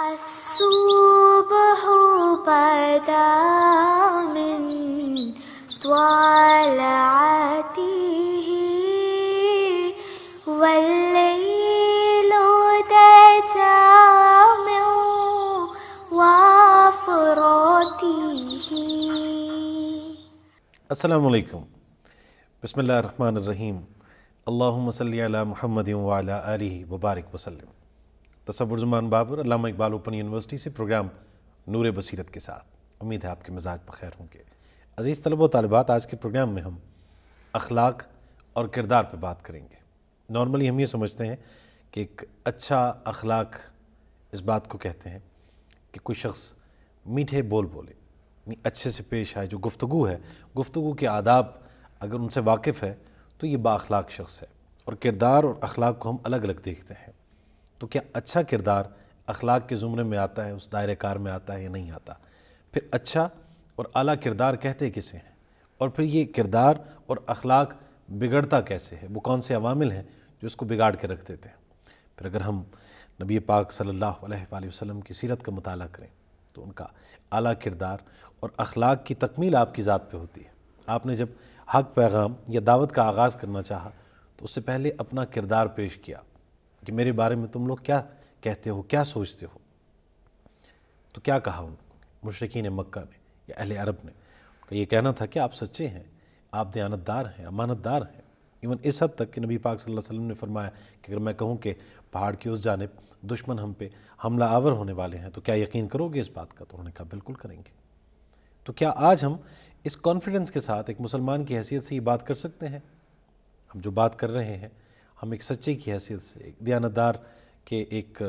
الصبح بدا من طلعته والليل دجى من وفرته. السلام علیکم. بسم اللہ الرحمن الرحیم. اللہم صلی علی محمد وعلی آلہ وبارک وسلم. تصور زمان بابر، علامہ اقبال اوپن یونیورسٹی سے پروگرام نور بصیرت کے ساتھ. امید ہے آپ کے مزاج بخیر ہوں گے. عزیز طلبہ و طالبات، آج کے پروگرام میں ہم اخلاق اور کردار پہ بات کریں گے. نارملی ہم یہ سمجھتے ہیں کہ ایک اچھا اخلاق اس بات کو کہتے ہیں کہ کوئی شخص میٹھے بول بولے، اچھے سے پیش آئے، جو گفتگو ہے، گفتگو کے آداب اگر ان سے واقف ہے تو یہ با اخلاق شخص ہے. اور کردار اور اخلاق کو ہم الگ الگ دیکھتے ہیں. تو کیا اچھا کردار اخلاق کے زمرے میں آتا ہے، اس دائرہ کار میں آتا ہے یا نہیں آتا؟ پھر اچھا اور اعلیٰ کردار کہتے کسے ہیں؟ اور پھر یہ کردار اور اخلاق بگڑتا کیسے ہے؟ وہ کون سے عوامل ہیں جو اس کو بگاڑ کے رکھ دیتے ہیں؟ پھر اگر ہم نبی پاک صلی اللہ علیہ وآلہ وسلم کی سیرت کا مطالعہ کریں تو ان کا اعلیٰ کردار اور اخلاق کی تکمیل آپ کی ذات پہ ہوتی ہے. آپ نے جب حق پیغام یا دعوت کا آغاز کرنا چاہا تو اس سے پہلے اپنا کردار پیش کیا کہ میرے بارے میں تم لوگ کیا کہتے ہو، کیا سوچتے ہو. تو کیا کہا ان مشرکین مکہ نے یا اہل عرب نے؟ یہ کہنا تھا کہ آپ سچے ہیں، آپ دیانت دار ہیں، امانت دار ہیں. ایون اس حد تک کہ نبی پاک صلی اللہ علیہ وسلم نے فرمایا کہ اگر میں کہوں کہ پہاڑ کی اس جانب دشمن ہم پہ حملہ آور ہونے والے ہیں تو کیا یقین کرو گے اس بات کا؟ تو انہوں نے کہا بالکل کریں گے. تو کیا آج ہم اس کانفیڈنس کے ساتھ ایک مسلمان کی حیثیت سے یہ بات کر سکتے ہیں؟ ہم جو بات کر رہے ہیں ہم ایک سچے کی حیثیت سے، ایک دیانتدار کے ایک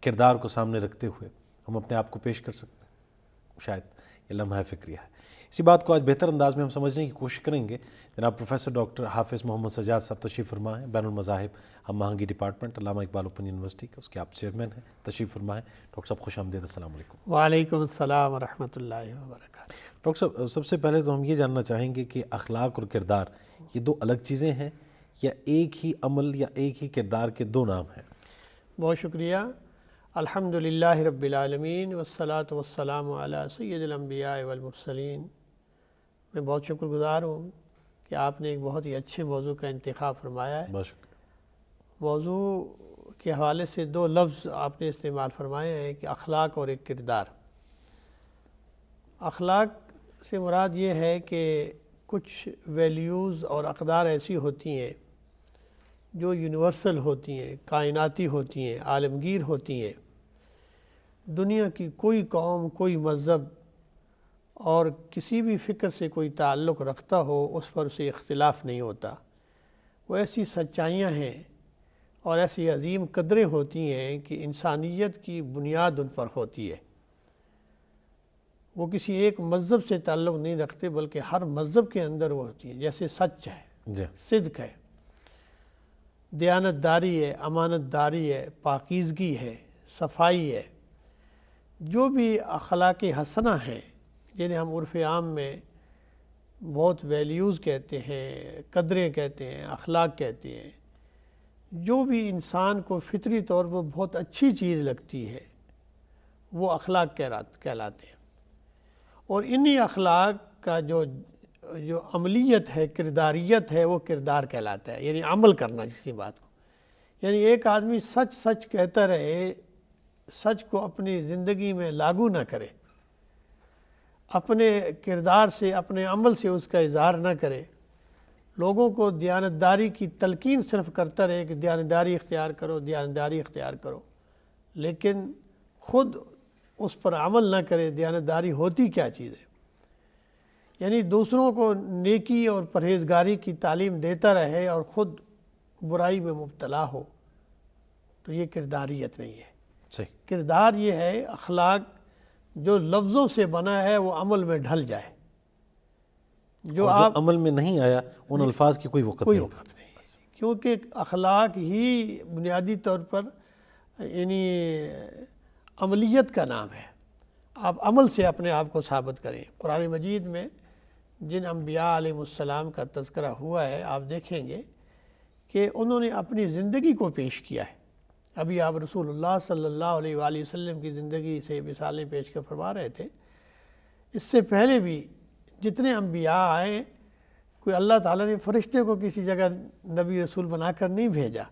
کردار کو سامنے رکھتے ہوئے ہم اپنے آپ کو پیش کر سکتے ہیں؟ شاید یہ لمحہ فکریہ ہے. اسی بات کو آج بہتر انداز میں ہم سمجھنے کی کوشش کریں گے. جناب پروفیسر ڈاکٹر حافظ محمد سجاد صاحب تشریف فرما ہیں، بین المذاہب ہم آہنگی ڈپارٹمنٹ، علامہ اقبال اوپن یونیورسٹی کے، اس کے آپ چیئرمین ہیں. تشریف فرمائیں ڈاکٹر صاحب، خوش آمدید. السلام علیکم. وعلیکم السلام ورحمۃ اللہ وبرکاتہ. ڈاکٹر صاحب، سب سے پہلے تو ہم یہ جاننا چاہیں گے کہ اخلاق اور کردار یہ دو الگ چیزیں ہیں یا ایک ہی عمل یا ایک ہی کردار کے دو نام ہیں؟ بہت شکریہ. الحمدللہ رب العالمین والصلاة والسلام علی سید الانبیاء والمرسلین. میں بہت شکر گزار ہوں کہ آپ نے ایک بہت ہی اچھے موضوع کا انتخاب فرمایا ہے. بہت شکریہ. موضوع کے حوالے سے دو لفظ آپ نے استعمال فرمائے ہیں کہ اخلاق اور ایک کردار. اخلاق سے مراد یہ ہے کہ کچھ ویلیوز اور اقدار ایسی ہوتی ہیں جو یونیورسل ہوتی ہیں، کائناتی ہوتی ہیں، عالمگیر ہوتی ہیں. دنیا کی کوئی قوم، کوئی مذہب اور کسی بھی فکر سے کوئی تعلق رکھتا ہو اس پر اسے اختلاف نہیں ہوتا. وہ ایسی سچائیاں ہیں اور ایسی عظیم قدریں ہوتی ہیں کہ انسانیت کی بنیاد ان پر ہوتی ہے. وہ کسی ایک مذہب سے تعلق نہیں رکھتے بلکہ ہر مذہب کے اندر وہ ہوتی ہیں. جیسے سچ ہے، صدق ہے، دیانت داری ہے، امانت داری ہے، پاکیزگی ہے، صفائی ہے. جو بھی اخلاق حسنہ ہیں جنہیں ہم عرف عام میں بہت ویلیوز کہتے ہیں، قدریں کہتے ہیں، اخلاق کہتے ہیں، جو بھی انسان کو فطری طور پر بہت اچھی چیز لگتی ہے وہ اخلاق کہلاتے ہیں. اور انہی اخلاق کا جو عملیت ہے، کرداریت ہے، وہ کردار کہلاتا ہے. یعنی عمل کرنا کسی بات کو. یعنی ایک آدمی سچ کہتا رہے، سچ کو اپنی زندگی میں لاگو نہ کرے، اپنے کردار سے، اپنے عمل سے اس کا اظہار نہ کرے، لوگوں کو دیانتداری کی تلقین صرف کرتا رہے کہ دیانتداری اختیار کرو، دیانتداری اختیار کرو، لیکن خود اس پر عمل نہ کرے. دیانتداری ہوتی کیا چیز ہے؟ یعنی دوسروں کو نیکی اور پرہیزگاری کی تعلیم دیتا رہے اور خود برائی میں مبتلا ہو تو یہ کرداریت نہیں ہے. صحیح. کردار یہ ہے اخلاق جو لفظوں سے بنا ہے وہ عمل میں ڈھل جائے. جو آپ عمل میں نہیں آیا ان الفاظ کی کوئی وقت نہیں. کیونکہ اخلاق ہی بنیادی طور پر یعنی عملیت کا نام ہے. آپ عمل سے اپنے آپ کو ثابت کریں. قرآن مجید میں جن انبیاء علیہ السلام کا تذکرہ ہوا ہے آپ دیکھیں گے کہ انہوں نے اپنی زندگی کو پیش کیا ہے. ابھی آپ رسول اللہ صلی اللہ علیہ وآلہ وسلم کی زندگی سے مثالیں پیش کر فرما رہے تھے، اس سے پہلے بھی جتنے انبیاء آئے، کوئی اللہ تعالیٰ نے فرشتے کو کسی جگہ نبی رسول بنا کر نہیں بھیجا،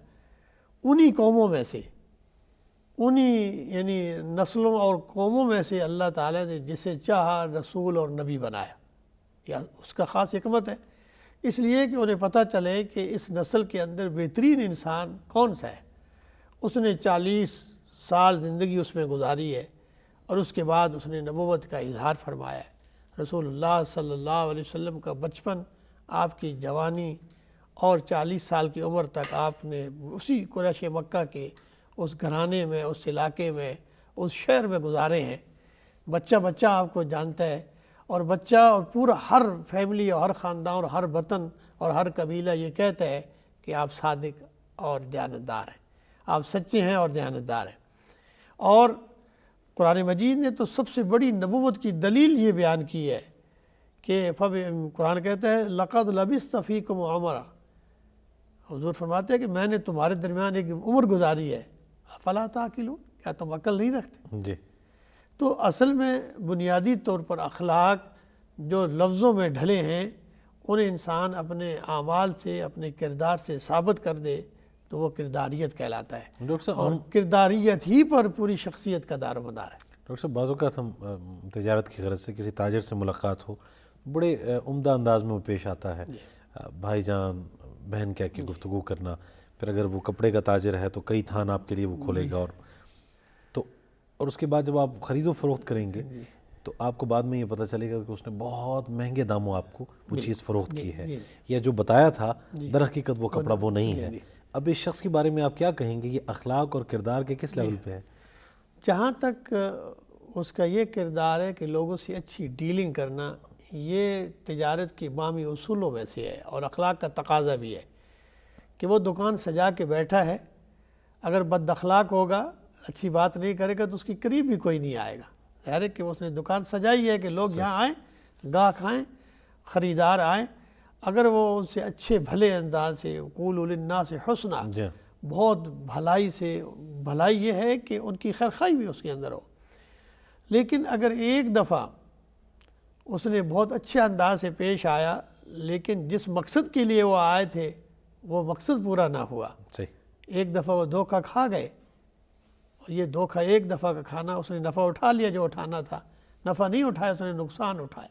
انہی قوموں میں سے، انہی یعنی نسلوں اور قوموں میں سے اللہ تعالیٰ نے جسے چاہا رسول اور نبی بنایا، یا اس کا خاص حکمت ہے، اس لیے کہ انہیں پتہ چلے کہ اس نسل کے اندر بہترین انسان کون سا ہے۔ اس نے 40 سال زندگی اس میں گزاری ہے، اور اس کے بعد اس نے نبوت کا اظہار فرمایا ہے۔ رسول اللہ صلی اللہ علیہ وسلم کا بچپن، آپ کی جوانی اور 40 سال کی عمر تک آپ نے اسی قریش مکہ کے اس گھرانے میں، اس علاقے میں، اس شہر میں گزارے ہیں۔ بچہ بچہ آپ کو جانتا ہے، اور بچہ اور پورا ہر فیملی اور ہر خاندان اور ہر وطن اور ہر قبیلہ یہ کہتا ہے کہ آپ صادق اور دیانتدار ہیں، آپ سچے ہیں اور دیانتدار ہیں۔ اور قرآن مجید نے تو سب سے بڑی نبوت کی دلیل یہ بیان کی ہے کہ قرآن کہتا ہے لَقَدْ لَبِثْتَ فِيكُمْ عُمَرًا، حضور فرماتے ہیں کہ میں نے تمہارے درمیان ایک عمر گزاری ہے، افلا تعقلون، کیا تم عقل نہیں رکھتے؟ جی۔ تو اصل میں بنیادی طور پر اخلاق جو لفظوں میں ڈھلے ہیں، انہیں انسان اپنے اعمال سے، اپنے کردار سے ثابت کر دے تو وہ کرداریت کہلاتا ہے، ڈاکٹر صاحب اور کرداریت ہی پر پوری شخصیت کا دار و مدار ہے۔ ڈاکٹر صاحب بعض اوقات ہم تجارت کی غرض سے کسی تاجر سے ملاقات ہو، بڑے عمدہ انداز میں وہ پیش آتا ہے، بھائی جان بہن کہہ کے گفتگو کرنا، پھر اگر وہ کپڑے کا تاجر ہے تو کئی تھان آپ کے لیے وہ کھولے گا، اور اس کے بعد جب آپ خرید و فروخت کریں گے تو آپ کو بعد میں یہ پتہ چلے گا کہ اس نے بہت مہنگے داموں آپ کو وہ چیز فروخت کی ہے، یا جو بتایا تھا در حقیقت وہ کپڑا وہ نہیں ہے۔ اب اس شخص کے بارے میں آپ کیا کہیں گے، یہ اخلاق اور کردار کے کس لیول پہ ہے؟ جہاں تک اس کا یہ کردار ہے کہ لوگوں سے اچھی ڈیلنگ کرنا، یہ تجارت کی بامی اصولوں میں سے ہے، اور اخلاق کا تقاضا بھی ہے کہ وہ دکان سجا کے بیٹھا ہے، اگر بد اخلاق ہوگا، اچھی بات نہیں کرے گا تو اس کی قریب بھی کوئی نہیں آئے گا۔ ظاہر ہے کہ اس نے دکان سجائی ہے کہ لوگ یہاں آئیں، گاہک آئیں، خریدار آئیں، اگر وہ ان سے اچھے بھلے انداز سے قولوا للناس حسنا، بہت بھلائی سے، بھلائی یہ ہے کہ ان کی خیرخواہی بھی اس کے اندر ہو، لیکن اگر ایک دفعہ اس نے بہت اچھے انداز سے پیش آیا لیکن جس مقصد کے لیے وہ آئے تھے وہ مقصد پورا نہ ہوا، ایک دفعہ وہ دھوکہ کھا گئے، اور یہ دھوکہ ایک دفعہ کا کھانا، اس نے نفع اٹھا لیا جو اٹھانا تھا، نفع نہیں اٹھایا، اس نے نقصان اٹھایا،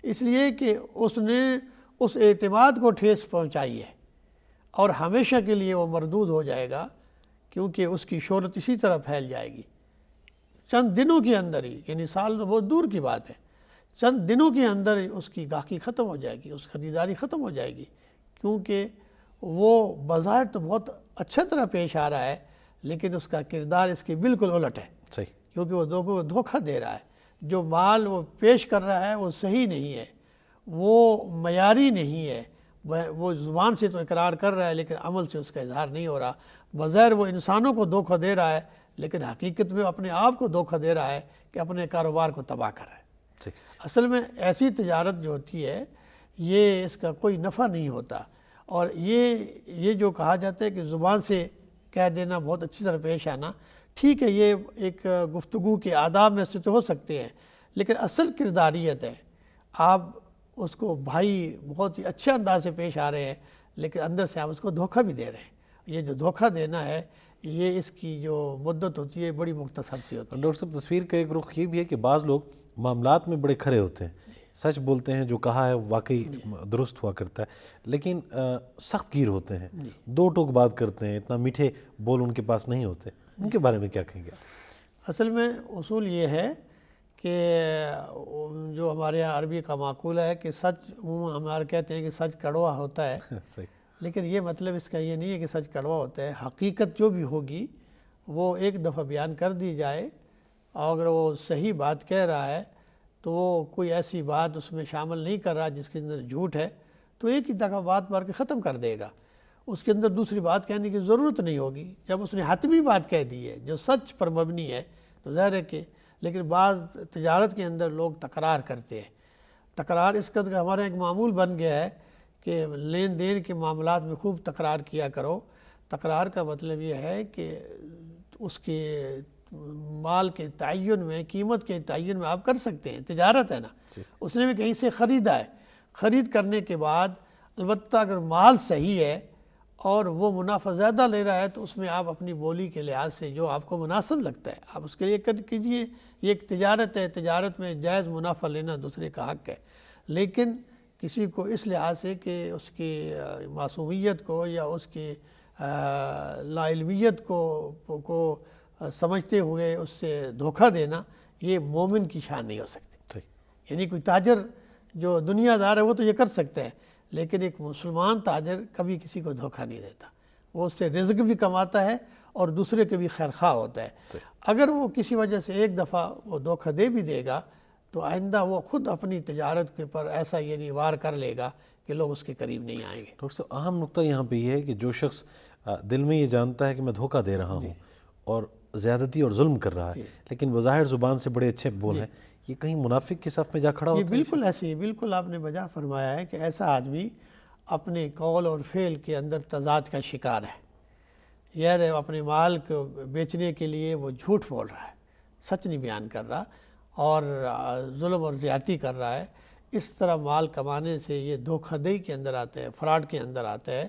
اس لیے کہ اس نے اس اعتماد کو ٹھیس پہنچائی ہے، اور ہمیشہ کے لیے وہ مردود ہو جائے گا، کیونکہ اس کی شہرت اسی طرح پھیل جائے گی۔ چند دنوں کے اندر ہی، یعنی سال تو بہت دور کی بات ہے، چند دنوں کے اندر اس کی گاہکی ختم ہو جائے گی، اس خریداری ختم ہو جائے گی، کیونکہ وہ بظاہر تو بہت اچھا طرح پیش آ رہا ہے لیکن اس کا کردار اس کے بالکل الٹ ہے، کیونکہ وہ دھوکہ دے رہا ہے، جو مال وہ پیش کر رہا ہے وہ صحیح نہیں ہے، وہ معیاری نہیں ہے، وہ زبان سے تو اقرار کر رہا ہے لیکن عمل سے اس کا اظہار نہیں ہو رہا، بظاہر وہ انسانوں کو دھوکہ دے رہا ہے لیکن حقیقت میں اپنے آپ کو دھوکہ دے رہا ہے کہ اپنے کاروبار کو تباہ کر رہا ہے۔ اصل میں ایسی تجارت جو ہوتی ہے یہ اس کا کوئی نفع نہیں ہوتا، اور یہ جو کہا جاتا ہے کہ زبان سے کہہ دینا، بہت اچھی طرح پیش آنا، ٹھیک ہے، یہ ایک گفتگو کے آداب میں سے تو ہو سکتے ہیں، لیکن اصل کرداریت ہے، آپ اس کو بھائی بہت ہی اچھے انداز سے پیش آ رہے ہیں لیکن اندر سے آپ اس کو دھوکہ بھی دے رہے ہیں۔ یہ جو دھوکہ دینا ہے یہ اس کی جو مدت ہوتی ہے بڑی مختصر سی ہوتی ہے۔ ڈاکٹر صاحب تصویر کا ایک رخ یہ بھی ہے کہ بعض لوگ معاملات میں بڑے کھرے ہوتے ہیں، سچ بولتے ہیں، جو کہا ہے واقعی درست ہوا کرتا ہے، لیکن سخت گیر ہوتے ہیں، دو ٹوک بات کرتے ہیں، اتنا میٹھے بول ان کے پاس نہیں ہوتے، ان کے بارے میں کیا کہیں گے؟ اصل میں اصول یہ ہے کہ جو ہمارے یہاں عربی کا معقولہ ہے کہ سچ، ہمارے کہتے ہیں کہ سچ کڑوا ہوتا ہے، لیکن یہ مطلب اس کا یہ نہیں ہے کہ سچ کڑوا ہوتا ہے، حقیقت جو بھی ہوگی وہ ایک دفعہ بیان کر دی جائے، اور اگر وہ صحیح بات کہہ رہا ہے تو وہ کوئی ایسی بات اس میں شامل نہیں کر رہا جس کے اندر جھوٹ ہے، تو ایک ہی دفعہ بات مار کے ختم کر دے گا، اس کے اندر دوسری بات کہنے کی ضرورت نہیں ہوگی۔ جب اس نے حتمی بات کہہ دی ہے جو سچ پر مبنی ہے تو ظاہر ہے کہ، لیکن بعض تجارت کے اندر لوگ تکرار کرتے ہیں، تکرار اس قدر ہمارا ایک معمول بن گیا ہے کہ لین دین کے معاملات میں خوب تکرار کیا کرو تقرار کا مطلب یہ ہے کہ اس کے مال کے تعین میں، قیمت کے تعین میں آپ کر سکتے ہیں، تجارت ہے نا، اس نے بھی کہیں سے خریدا ہے، خرید کرنے کے بعد البتہ اگر مال صحیح ہے اور وہ منافع زیادہ لے رہا ہے تو اس میں آپ اپنی بولی کے لحاظ سے جو آپ کو مناسب لگتا ہے آپ اس کے لیے کیجیے. یہ ایک تجارت ہے، تجارت میں جائز منافع لینا دوسرے کا حق ہے، لیکن کسی کو اس لحاظ سے کہ اس کی معصومیت کو یا اس کی لا علمیت کو سمجھتے ہوئے اس سے دھوکہ دینا، یہ مومن کی شان نہیں ہو سکتی. یعنی کوئی تاجر جو دنیا دار ہے وہ تو یہ کر سکتا ہے، لیکن ایک مسلمان تاجر کبھی کسی کو دھوکہ نہیں دیتا، وہ اس سے رزق بھی کماتا ہے اور دوسرے کے بھی خیرخواہ ہوتا ہے. اگر وہ کسی وجہ سے ایک دفعہ وہ دھوکہ دے بھی دے گا تو آئندہ وہ خود اپنی تجارت کے پر ایسا یعنی وار کر لے گا کہ لوگ اس کے قریب نہیں آئیں گے. ڈاکٹر صاحب اہم نقطہ یہاں پہ یہ ہے کہ جو شخص دل میں یہ جانتا ہے کہ میں دھوکہ دے رہا ہوں اور زیادتی اور ظلم کر رہا ہے لیکن بظاہر زبان سے بڑے اچھے بول ہیں، یہ کہیں منافق کے صف میں جا کھڑا ہوتا ہے؟ یہ بالکل ایسے ہی، بالکل آپ نے بجا فرمایا ہے کہ ایسا آدمی اپنے قول اور فعل کے اندر تضاد کا شکار ہے. یار اپنے مال کو بیچنے کے لیے وہ جھوٹ بول رہا ہے، سچ نہیں بیان کر رہا اور ظلم اور زیادتی کر رہا ہے. اس طرح مال کمانے سے یہ دھوکہ دہی کے اندر آتا ہے، فراڈ کے اندر آتا ہے،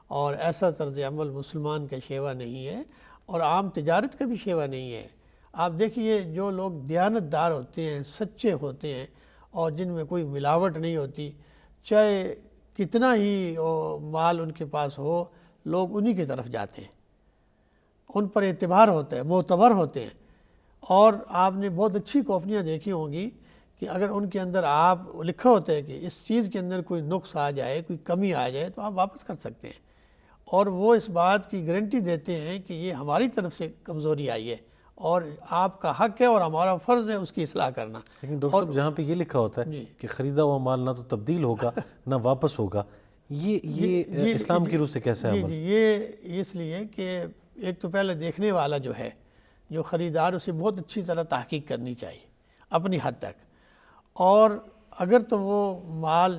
اور ایسا طرز عمل مسلمان کا شیوا نہیں ہے اور عام تجارت کا بھی شیوا نہیں ہے. آپ دیکھیے جو لوگ دیانت دار ہوتے ہیں، سچے ہوتے ہیں اور جن میں کوئی ملاوٹ نہیں ہوتی، چاہے کتنا ہی مال ان کے پاس ہو، لوگ انہی کی طرف جاتے ہیں، ان پر اعتبار ہوتا ہے، معتبر ہوتے ہیں. اور آپ نے بہت اچھی کمپنیاں دیکھی ہوں گی کہ اگر ان کے اندر آپ لکھا ہوتا ہے کہ اس چیز کے اندر کوئی نقص آ جائے، کوئی کمی آ جائے تو آپ واپس کر سکتے ہیں، اور وہ اس بات کی گارنٹی دیتے ہیں کہ یہ ہماری طرف سے کمزوری آئی ہے اور آپ کا حق ہے اور ہمارا فرض ہے اس کی اصلاح کرنا. لیکن ڈاکٹر صاحب جہاں پہ یہ لکھا ہوتا ہے کہ خریدا ہوا مال نہ تو تبدیل ہوگا نہ واپس ہوگا، یہ اسلام کی روح سے کیسے ہے؟ جی یہ اس لیے کہ ایک تو پہلے دیکھنے والا جو ہے، جو خریدار، اسے بہت اچھی طرح تحقیق کرنی چاہیے اپنی حد تک، اور اگر تو وہ مال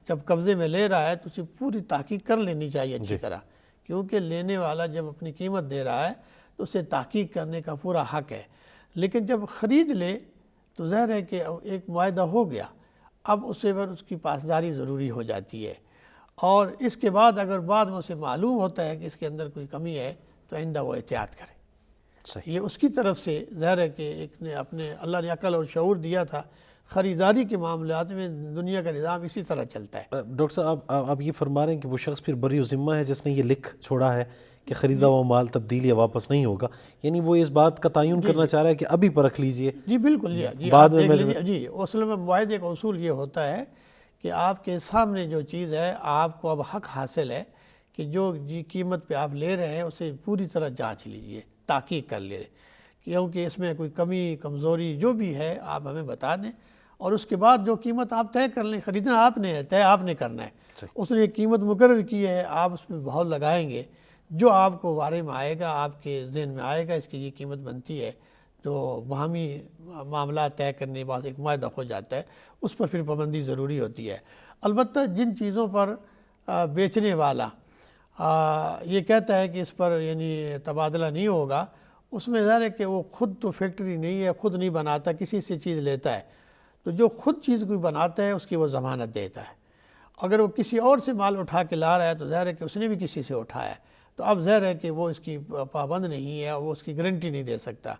جب قبضے میں لے رہا ہے تو اسے پوری تحقیق کر لینی چاہیے اچھی طرح، کیونکہ لینے والا جب اپنی قیمت دے رہا ہے تو اسے تحقیق کرنے کا پورا حق ہے. لیکن جب خرید لے تو ظاہر ہے کہ ایک معاہدہ ہو گیا، اب اسے پر اس کی پاسداری ضروری ہو جاتی ہے، اور اس کے بعد اگر بعد میں اسے معلوم ہوتا ہے کہ اس کے اندر کوئی کمی ہے تو آئندہ وہ احتیاط کرے. یہ اس کی طرف سے ظاہر ہے کہ ایک نے اپنے اللہ نے عقل اور شعور دیا تھا. خریداری کے معاملات میں دنیا کا نظام اسی طرح چلتا ہے. ڈاکٹر صاحب آپ یہ فرما رہے ہیں کہ وہ شخص پھر بری ذمہ ہے جس نے یہ لکھ چھوڑا ہے کہ خریدا ہوا مال تبدیل یا واپس نہیں ہوگا، یعنی وہ اس بات کا تعین کرنا چاہ رہا ہے کہ ابھی پرکھ لیجئے. جی بالکل، بعد میں جی اصل میں معاہدے کا اصول یہ ہوتا ہے کہ آپ کے سامنے جو چیز ہے آپ کو اب حق حاصل ہے کہ جو قیمت پہ آپ لے رہے ہیں اسے پوری طرح جانچ لیجئے، تحقیق کر لیں، کیونکہ اس میں کوئی کمی کمزوری جو بھی ہے آپ ہمیں بتا دیں، اور اس کے بعد جو قیمت آپ طے کر لیں. خریدنا آپ نے ہے، طے آپ نے کرنا ہے. اس نے ایک قیمت مقرر کی ہے، آپ اس پہ بہت لگائیں گے، جو آپ کو بارے میں آئے گا، آپ کے ذہن میں آئے گا اس کی یہ قیمت بنتی ہے، تو باہمی معاملات طے کرنے کے بعد ایک معاہدہ ہو جاتا ہے. اس پر پھر پابندی ضروری ہوتی ہے. البتہ جن چیزوں پر بیچنے والا یہ کہتا ہے کہ اس پر یعنی تبادلہ نہیں ہوگا، اس میں ظاہر ہے کہ وہ خود تو فیکٹری نہیں ہے، خود نہیں بناتا، کسی سے چیز لیتا ہے، تو جو خود چیز کوئی بناتا ہے اس کی وہ ضمانت دیتا ہے. اگر وہ کسی اور سے مال اٹھا کے لا رہا ہے تو ظاہر ہے کہ اس نے بھی کسی سے اٹھایا ہے، تو اب ظاہر ہے کہ وہ اس کی پابند نہیں ہے، وہ اس کی گارنٹی نہیں دے سکتا.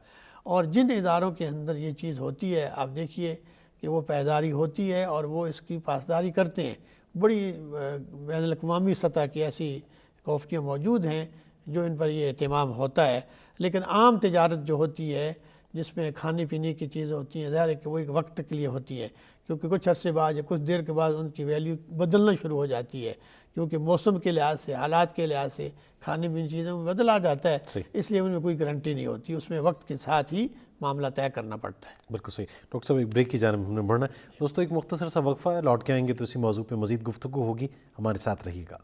اور جن اداروں کے اندر یہ چیز ہوتی ہے آپ دیکھیے کہ وہ پائیداری ہوتی ہے اور وہ اس کی پاسداری کرتے ہیں. بڑی بین الاقوامی سطح کی ایسی کمپنیاں موجود ہیں جو ان پر یہ اہتمام ہوتا ہے. لیکن عام تجارت جو ہوتی ہے جس میں کھانے پینے کی چیزیں ہوتی ہیں، ظاہر ہے کہ وہ ایک وقت کے لیے ہوتی ہے، کیونکہ کچھ عرصے بعد یا کچھ دیر کے بعد ان کی ویلیو بدلنا شروع ہو جاتی ہے، کیونکہ موسم کے لحاظ سے، حالات کے لحاظ سے کھانے پینے کی چیزوں میں بدل آ جاتا ہے. اس لیے ان میں کوئی گارنٹی نہیں ہوتی، اس میں وقت کے ساتھ ہی معاملہ طے کرنا پڑتا ہے. بالکل صحیح. ڈاکٹر صاحب ایک بریک کی جانب ہم نے بڑھنا ہے. دوستو ایک مختصر سا وقفہ ہے، لوٹ کے آئیں گے تو اسی موضوع پہ مزید گفتگو ہوگی. ہمارے ساتھ رہیے گا.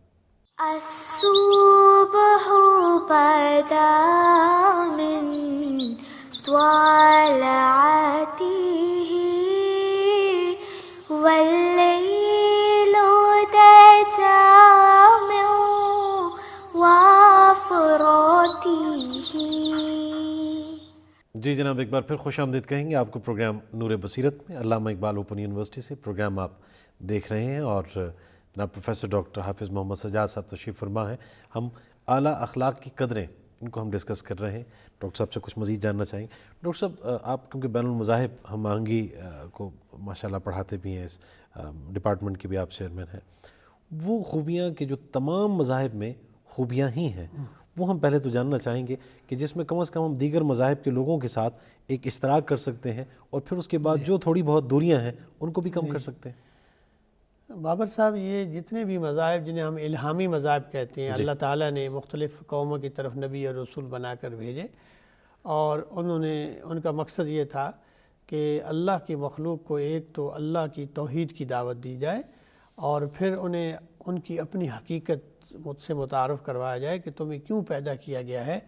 الصبح بدا من طلعته والليل دجى من وافرته جی جناب، ایک بار پھر خوش آمدید کہیں گے آپ کو پروگرام نور بصیرت میں۔ علامہ اقبال اوپن یونیورسٹی سے پروگرام آپ دیکھ رہے ہیں اور جناب پروفیسر ڈاکٹر حافظ محمد سجاد صاحب تشریف فرما ہیں۔ ہم اعلیٰ اخلاق کی قدریں ان کو ہم ڈسکس کر رہے ہیں۔ ڈاکٹر صاحب سے کچھ مزید جاننا چاہیں گے۔ ڈاکٹر صاحب، آپ کیونکہ بین المذاہب ہم آہنگی کو ماشاءاللہ پڑھاتے بھی ہیں، اس ڈپارٹمنٹ کے بھی آپ چیئرمین ہیں، وہ خوبیاں کہ جو تمام مذاہب میں خوبیاں ہی ہیں، وہ ہم پہلے تو جاننا چاہیں گے کہ جس میں کم از کم ہم دیگر مذاہب کے لوگوں کے ساتھ ایک اشتراک کر سکتے ہیں اور پھر اس کے بعد جو تھوڑی بہت دوریاں ہیں ان کو بھی کم کر سکتے ہیں۔ بابر صاحب، یہ جتنے بھی مذاہب جنہیں ہم الہامی مذاہب کہتے ہیں، اللہ تعالیٰ نے مختلف قوموں کی طرف نبی اور رسول بنا کر بھیجے، اور ان کا مقصد یہ تھا کہ اللہ کی مخلوق کو ایک تو اللہ کی توحید کی دعوت دی جائے، اور پھر انہیں ان کی اپنی حقیقت مجھ سے متعارف کروایا جائے کہ تمہیں کیوں پیدا کیا گیا ہے،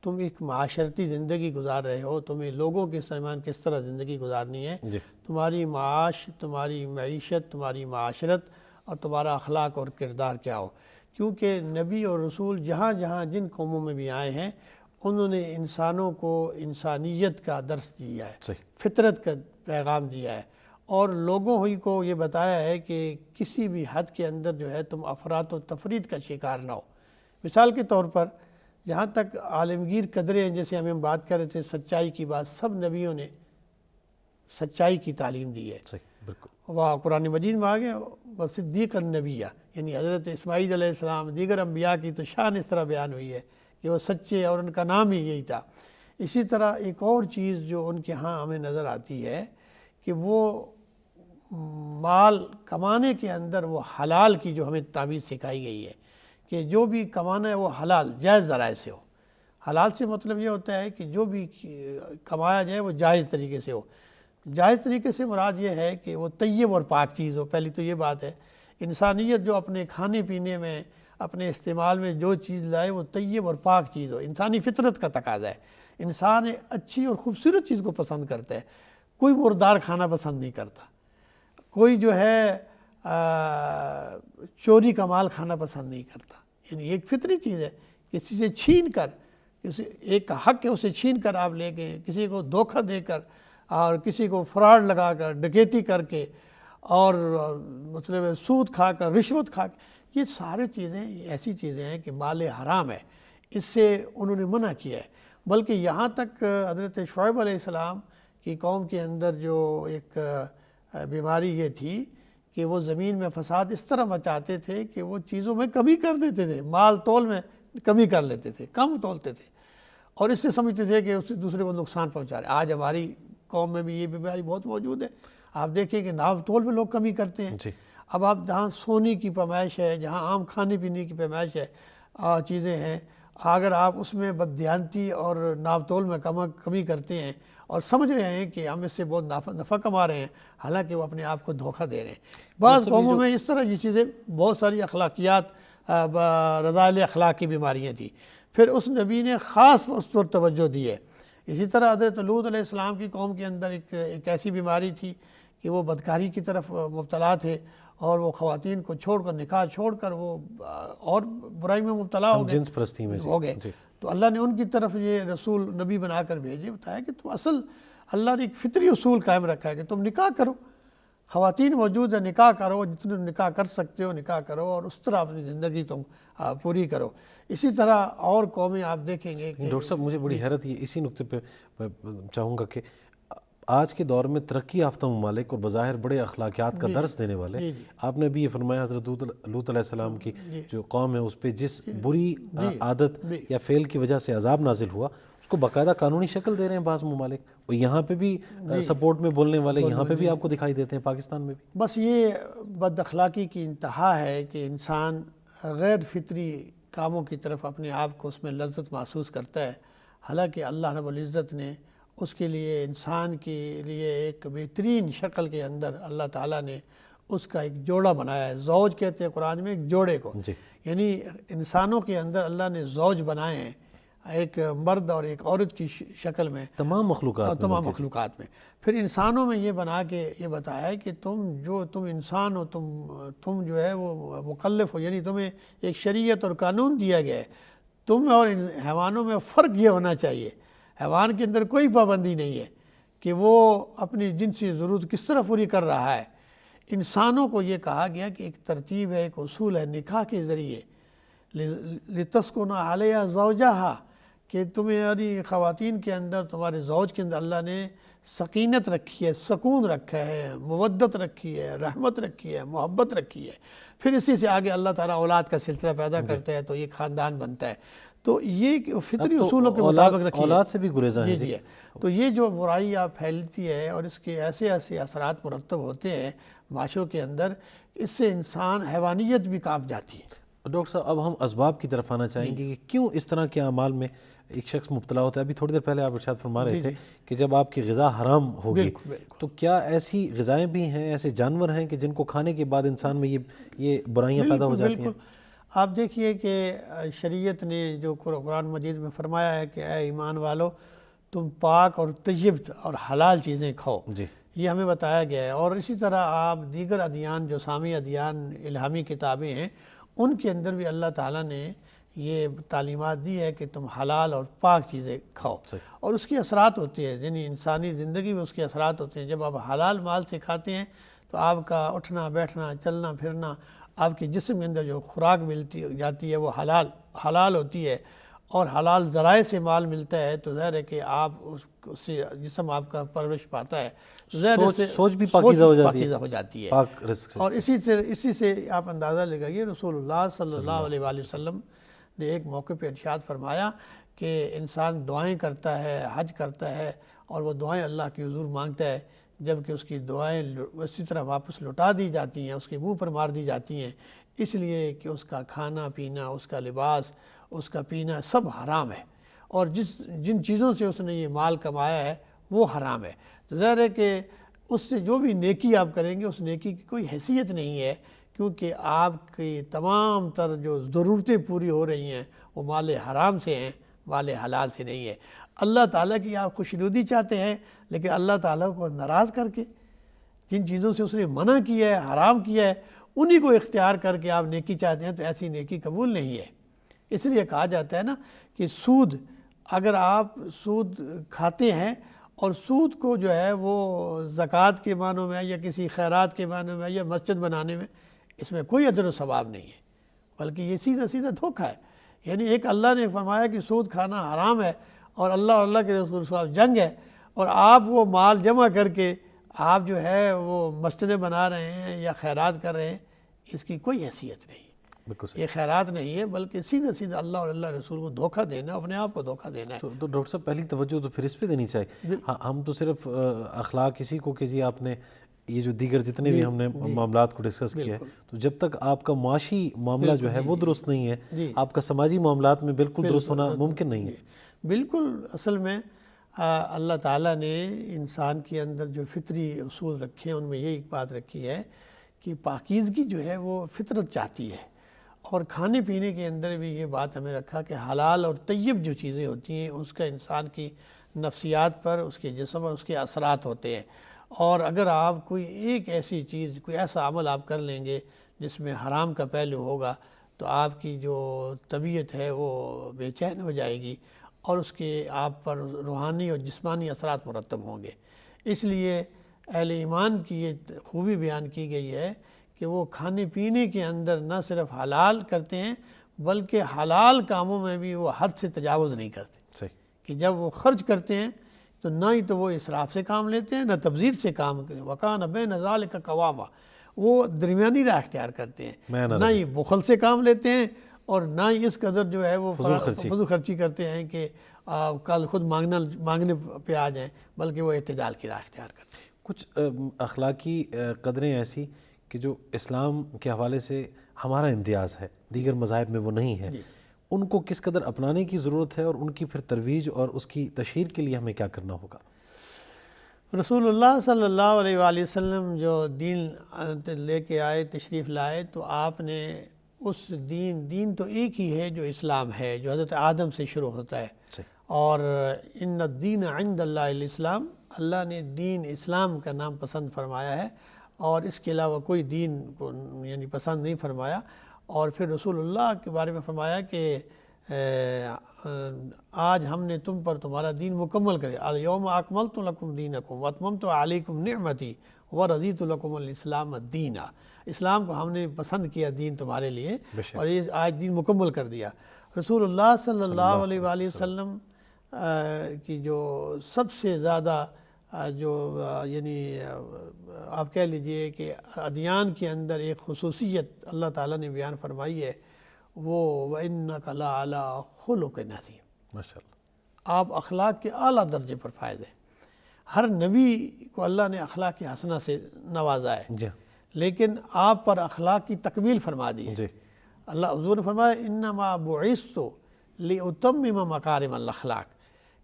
تم ایک معاشرتی زندگی گزار رہے ہو، تمہیں لوگوں کے درمیان کس طرح زندگی گزارنی ہے، تمہاری معاش، تمہاری معیشت، تمہاری معاشرت اور تمہارا اخلاق اور کردار کیا ہو۔ کیونکہ نبی اور رسول جہاں جہاں جن قوموں میں بھی آئے ہیں، انہوں نے انسانوں کو انسانیت کا درس دیا ہے، فطرت کا پیغام دیا ہے، اور لوگوں ہی کو یہ بتایا ہے کہ کسی بھی حد کے اندر جو ہے تم افراط و تفرید کا شکار نہ ہو۔ مثال کے طور پر جہاں تک عالمگیر قدریں ہیں، جیسے ہم بات کر رہے تھے سچائی کی بات، سب نبیوں نے سچائی کی تعلیم دی ہے۔ وہ قرآن مجید میں آگے وصدیق النبیہ، یعنی حضرت اسماعیل علیہ السلام، دیگر انبیاء کی تو شان اس طرح بیان ہوئی ہے کہ وہ سچے، اور ان کا نام ہی یہی تھا۔ اسی طرح ایک اور چیز جو ان کے ہاں ہمیں نظر آتی ہے کہ وہ مال کمانے کے اندر وہ حلال کی جو ہمیں تعبیر سکھائی گئی ہے کہ جو بھی کمانا ہے وہ حلال جائز ذرائع سے ہو۔ حلال سے مطلب یہ ہوتا ہے کہ جو بھی کمایا جائے وہ جائز طریقے سے ہو۔ جائز طریقے سے مراد یہ ہے کہ وہ طیب اور پاک چیز ہو۔ پہلی تو یہ بات ہے، انسانیت جو اپنے کھانے پینے میں، اپنے استعمال میں جو چیز لائے وہ طیب اور پاک چیز ہو۔ انسانی فطرت کا تقاضا ہے، انسان اچھی اور خوبصورت چیز کو پسند کرتا ہے، کوئی مردار کھانا پسند نہیں کرتا، کوئی جو ہے چوری کا مال کھانا پسند نہیں کرتا۔ یعنی ایک فطری چیز ہے، کسی سے چھین کر، کسی ایک کا حق ہے اسے چھین کر آپ لے کے، کسی کو دھوکہ دے کر، اور کسی کو فراڈ لگا کر، ڈکیتی کر کے، اور مطلب سود کھا کر، رشوت کھا کے، یہ سارے چیزیں ایسی چیزیں ہیں کہ مال حرام ہے، اس سے انہوں نے منع کیا ہے۔ بلکہ یہاں تک حضرت شعیب علیہ السلام کی قوم کے اندر جو ایک بیماری یہ تھی کہ وہ زمین میں فساد اس طرح مچاتے تھے کہ وہ چیزوں میں کمی کر دیتے تھے، مال تول میں کمی کر لیتے تھے، کم تولتے تھے، اور اس سے سمجھتے تھے کہ اس سے دوسرے کو نقصان پہنچا رہے۔ آج ہماری قوم میں بھی یہ بیماری بہت موجود ہے۔ آپ دیکھیں کہ ناپ تول میں لوگ کمی کرتے ہیں۔ اب آپ جہاں سونے کی پیمائش ہے، جہاں عام کھانے پینے کی پیمائش ہے، چیزیں ہیں، اگر آپ اس میں بددیانتی اور ناپ تول میں کمی کرتے ہیں اور سمجھ رہے ہیں کہ ہم اس سے بہت نفع کما رہے ہیں، حالانکہ وہ اپنے آپ کو دھوکہ دے رہے ہیں۔ بعض قوموں میں اس طرح یہ چیزیں، بہت ساری اخلاقیات، رذائل اخلاق کی بیماریاں تھیں، پھر اس نبی نے خاص اس پر توجہ دی ہے۔ اسی طرح حضرت لوط علیہ السلام کی قوم کے اندر ایک ایسی بیماری تھی کہ وہ بدکاری کی طرف مبتلا تھے، اور وہ خواتین کو چھوڑ کر، نکاح چھوڑ کر وہ اور برائی میں مبتلا ہو گئے، جنس پرستی میں ہو گئے۔ تو اللہ نے ان کی طرف یہ رسول نبی بنا کر بھیجے، بتایا کہ تم اصل اللہ نے ایک فطری اصول قائم رکھا ہے کہ تم نکاح کرو، خواتین موجود ہے، نکاح کرو، جتنے نکاح کر سکتے ہو نکاح کرو، اور اس طرح اپنی زندگی تم پوری کرو۔ اسی طرح اور قومیں آپ دیکھیں گے کہ ڈاکٹر صاحب مجھے بڑی حیرت یہ اسی نقطے پہ میں چاہوں گا کہ آج کے دور میں ترقی یافتہ ممالک اور بظاہر بڑے اخلاقیات کا درس دینے والے، آپ نے بھی یہ فرمایا حضرت لوط علیہ السلام کی جو قوم ہے اس پہ جس بری عادت یا فعل کی وجہ سے عذاب نازل ہوا، اس کو باقاعدہ قانونی شکل دے رہے ہیں بعض ممالک، اور یہاں پہ بھی سپورٹ میں بولنے والے یہاں پہ بھی آپ کو دکھائی دیتے ہیں، پاکستان میں بھی۔ بس یہ بد اخلاقی کی انتہا ہے کہ انسان غیر فطری کاموں کی طرف اپنے آپ کو اس میں لذت محسوس کرتا ہے، حالانکہ اللہ رب العزت نے اس کے لیے، انسان کے لیے ایک بہترین شکل کے اندر اللہ تعالیٰ نے اس کا ایک جوڑا بنایا ہے۔ زوج کہتے ہیں قرآن میں ایک جوڑے کو، یعنی انسانوں کے اندر اللہ نے زوج بنائے ہیں، ایک مرد اور ایک عورت کی شکل میں، تمام مخلوقات میں۔ پھر انسانوں میں یہ بنا کے یہ بتایا ہے کہ تم انسان ہو، تم جو ہے وہ مکلف ہو، یعنی تمہیں ایک شریعت اور قانون دیا گیا ہے۔ تم اور حیوانوں میں فرق یہ ہونا چاہیے، حیوان کے اندر کوئی پابندی نہیں ہے کہ وہ اپنی جنسی ضرورت کس طرح پوری کر رہا ہے۔ انسانوں کو یہ کہا گیا کہ ایک ترتیب ہے، ایک اصول ہے نکاح کے ذریعے، لِتَسْكُنَ عَلَيْهَا زَوْجَهَا، کہ تمہاری خواتین کے اندر، تمہارے زوج کے اندر اللہ نے سکینت رکھی ہے، سکون رکھا ہے، مودت رکھی ہے، رحمت رکھی ہے، محبت رکھی ہے۔ پھر اسی سے آگے اللہ تعالیٰ اولاد کا سلسلہ پیدا کرتا ہے تو یہ خاندان بنتا ہے۔ تو یہ فطری اصولوں کے مطابق رکھی ہے، اولاد سے بھی گریزاں ہیں جی۔ تو یہ جو برائی آپ پھیلتی ہے اور اس کے ایسے ایسے اثرات مرتب ہوتے ہیں معاشروں کے اندر، اس سے انسان حیوانیت بھی کانپ جاتی ہے۔ ڈاکٹر صاحب اب ہم اسباب کی طرف آنا چاہیں گے کہ کیوں اس طرح کے اعمال میں ایک شخص مبتلا ہوتا ہے۔ ابھی تھوڑی دیر پہلے آپ ارشاد فرما رہے تھے کہ جب آپ کی غذا حرام ہوگی تو کیا ایسی غذائیں بھی ہیں، ایسے جانور ہیں کہ جن کو کھانے کے بعد انسان میں یہ برائیاں پیدا ہو جاتی ہیں؟ آپ دیکھیے کہ شریعت نے جو قرآن مجید میں فرمایا ہے کہ اے ایمان والو تم پاک اور طیب اور حلال چیزیں کھاؤ، یہ ہمیں بتایا گیا ہے۔ اور اسی طرح آپ دیگر ادیان جو سامی ادیان الہامی کتابیں ہیں ان کے اندر بھی اللہ تعالیٰ نے یہ تعلیمات دی ہے کہ تم حلال اور پاک چیزیں کھاؤ، اور اس کے اثرات ہوتے ہیں، یعنی انسانی زندگی میں اس کے اثرات ہوتے ہیں۔ جب آپ حلال مال سے کھاتے ہیں تو آپ کا اٹھنا بیٹھنا چلنا پھرنا، آپ کے جسم کے اندر جو خوراک ملتی جاتی ہے وہ حلال ہوتی ہے، اور حلال ذرائع سے مال ملتا ہے تو ظاہر ہے کہ آپ اس سے جسم آپ کا پرورش پاتا ہے، سوچ بھی پاکیزہ ہو جاتی ہے۔ اور اسی سے آپ اندازہ لگائیے، رسول اللہ صلی اللہ علیہ وآلہ وسلم نے ایک موقع پہ ارشاد فرمایا کہ انسان دعائیں کرتا ہے، حج کرتا ہے، اور وہ دعائیں اللہ کے حضور مانگتا ہے، جبکہ اس کی دعائیں اسی طرح واپس لوٹا دی جاتی ہیں، اس کے منہ پر مار دی جاتی ہیں، اس لیے کہ اس کا کھانا پینا، اس کا لباس، اس کا پینا سب حرام ہے، اور جن چیزوں سے اس نے یہ مال کمایا ہے وہ حرام ہے۔ تو ظاہر ہے کہ اس سے جو بھی نیکی آپ کریں گے اس نیکی کی کوئی حیثیت نہیں ہے، کیونکہ آپ کی تمام تر جو ضرورتیں پوری ہو رہی ہیں وہ مال حرام سے ہیں، مال حلال سے نہیں ہے۔ اللہ تعالیٰ کی آپ خوشنودی چاہتے ہیں، لیکن اللہ تعالیٰ کو ناراض کر کے جن چیزوں سے اس نے منع کیا ہے، حرام کیا ہے، انہی کو اختیار کر کے آپ نیکی چاہتے ہیں تو ایسی نیکی قبول نہیں ہے۔ اس لیے کہا جاتا ہے نا کہ سود، اگر آپ سود کھاتے ہیں اور سود کو جو ہے وہ زکوٰۃ کے معنوں میں یا کسی خیرات کے معنوں میں یا مسجد بنانے میں، اس میں کوئی اجر و ثواب نہیں ہے، بلکہ یہ سیدھا دھوکہ ہے۔ یعنی ایک اللہ نے فرمایا کہ سود کھانا حرام ہے، اور اللہ کے رسول صلی اللہ علیہ وسلم جنگ ہے، اور آپ وہ مال جمع کر کے آپ جو ہے وہ مسجدیں بنا رہے ہیں یا خیرات کر رہے ہیں، اس کی کوئی حیثیت نہیں۔ یہ خیرات نہیں ہے، بلکہ سیدھا اللہ اور اللہ رسول کو دھوکہ دینا، اپنے آپ کو دھوکہ دینا ہے۔ تو ڈاکٹر صاحب پہلی توجہ تو پھر اس پہ دینی چاہیے۔ ہم تو صرف اخلاق اسی کو کہ جی آپ نے یہ جو دیگر جتنے بھی ہم نے معاملات کو ڈسکس کیا ہے، تو جب تک آپ کا معاشی معاملہ جو ہے وہ درست نہیں ہے، آپ کا سماجی معاملات میں بالکل درست ہونا ممکن نہیں ہے۔ بالکل، اصل میں اللہ تعالیٰ نے انسان کے اندر جو فطری اصول رکھے ہیں ان میں یہ ایک بات رکھی ہے کہ پاکیزگی جو ہے وہ فطرت چاہتی ہے، اور کھانے پینے کے اندر بھی یہ بات ہمیں رکھا کہ حلال اور طیب جو چیزیں ہوتی ہیں اس کا انسان کی نفسیات پر، اس کے جسم اور اس کے اثرات ہوتے ہیں۔ اور اگر آپ کوئی ایک ایسی چیز، کوئی ایسا عمل آپ کر لیں گے جس میں حرام کا پہلو ہوگا تو آپ کی جو طبیعت ہے وہ بے چین ہو جائے گی، اور اس کے آپ پر روحانی اور جسمانی اثرات مرتب ہوں گے۔ اس لیے اہل ایمان کی یہ خوبی بیان کی گئی ہے کہ وہ کھانے پینے کے اندر نہ صرف حلال کرتے ہیں بلکہ حلال کاموں میں بھی وہ حد سے تجاوز نہیں کرتے، کہ جب وہ خرچ کرتے ہیں تو نہ ہی تو وہ اسراف سے کام لیتے ہیں نہ تبذیر سے کام کرتے ہیں، وَكَانَ بَيْنَ ذَلِكَ قَوَامًا، وہ درمیانی راہ اختیار کرتے ہیں، نہ ہی بخل سے کام لیتے ہیں اور نہ ہی اس قدر جو ہے وہ فضول خرچی کرتے ہیں کہ کل خود مانگنے پہ آ جائیں، بلکہ وہ اعتدال کی راہ اختیار کرتے ہیں۔ کچھ اخلاقی قدریں ایسی کہ جو اسلام کے حوالے سے ہمارا امتیاز ہے، دیگر مذاہب میں وہ نہیں ہے، ان کو کس قدر اپنانے کی ضرورت ہے اور ان کی پھر ترویج اور اس کی تشہیر کے لیے ہمیں کیا کرنا ہوگا؟ رسول اللہ صلی اللہ علیہ وآلہ وسلم جو دین لے کے آئے، تشریف لائے، تو آپ نے اس دین تو ایک ہی ہے جو اسلام ہے، جو حضرت آدم سے شروع ہوتا ہے، اور ان الدین عند اللہ الاسلام، اللہ نے دین اسلام کا نام پسند فرمایا ہے اور اس کے علاوہ کوئی دین کو یعنی پسند نہیں فرمایا۔ اور پھر رسول اللہ کے بارے میں فرمایا کہ آج ہم نے تم پر تمہارا دین مکمل کرے، الیوم اکملت لکم دینکم واتممت علیکم نعمتی ورضیت لکم الاسلام دینا، اسلام کو ہم نے پسند کیا دین تمہارے لیے اور یہ آج دین مکمل کر دیا۔ رسول اللہ صلی اللہ علیہ وآلہ وسلم کی جو سب سے زیادہ جو یعنی آپ کہہ لیجئے کہ ادیان کے اندر ایک خصوصیت اللہ تعالیٰ نے بیان فرمائی ہے، وہ وَإِنَّكَ لَعَلَىٰ خُلُقٍ عَظِيمٍ، ماشاءاللہ آپ اخلاق کے اعلیٰ درجے پر فائز ہیں۔ ہر نبی کو اللہ نے اخلاق حسنہ سے نوازا ہے، جی لیکن آپ پر اخلاق کی تکمیل فرما دی ہے۔ جی اللہ حضور نے فرمایا انما بعثت لأتمم مکارم الاخلاق،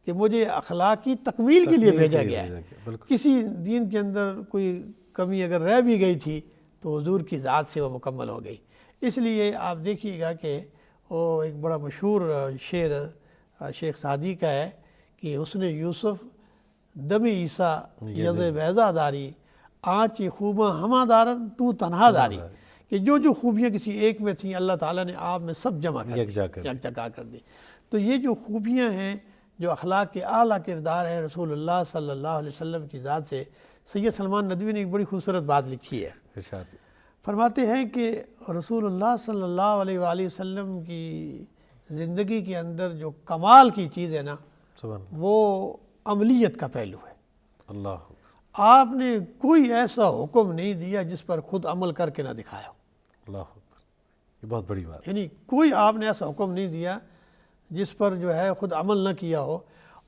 کہ مجھے اخلاق کی تکمیل کے لیے بھیجا گیا ہے۔ کسی دین کے اندر کوئی کمی اگر رہ بھی گئی تھی تو حضور کی ذات سے وہ مکمل ہو گئی۔ اس لیے آپ دیکھیے گا کہ وہ ایک بڑا مشہور شعر شیخ سعدی کا ہے کہ حسن یوسف دم عیسیٰ یز بیضا داری آنچ خوباں ہمہ دارن تو تنہا داری، کہ جو خوبیاں کسی ایک میں تھیں اللہ تعالیٰ نے آپ میں سب جمع کر دی، یکجا کر دی۔ تو یہ جو خوبیاں ہیں، جو اخلاق کے اعلیٰ کردار ہے رسول اللہ صلی اللہ علیہ وسلم کی ذات سے، سید سلمان ندوی نے ایک بڑی خوبصورت بات لکھی ہے۔ فرماتے ہیں کہ رسول اللہ صلی اللہ علیہ وآلہ وسلم کی زندگی کے اندر جو کمال کی چیز ہے نا، وہ عملیت کا پہلو ہے۔ اللہ آپ نے کوئی ایسا حکم نہیں دیا جس پر خود عمل کر کے نہ دکھایا ہو۔ اللہ اکبر، یہ بہت بڑی بات ہے۔ یعنی کوئی آپ نے ایسا حکم نہیں دیا جس پر جو ہے خود عمل نہ کیا ہو،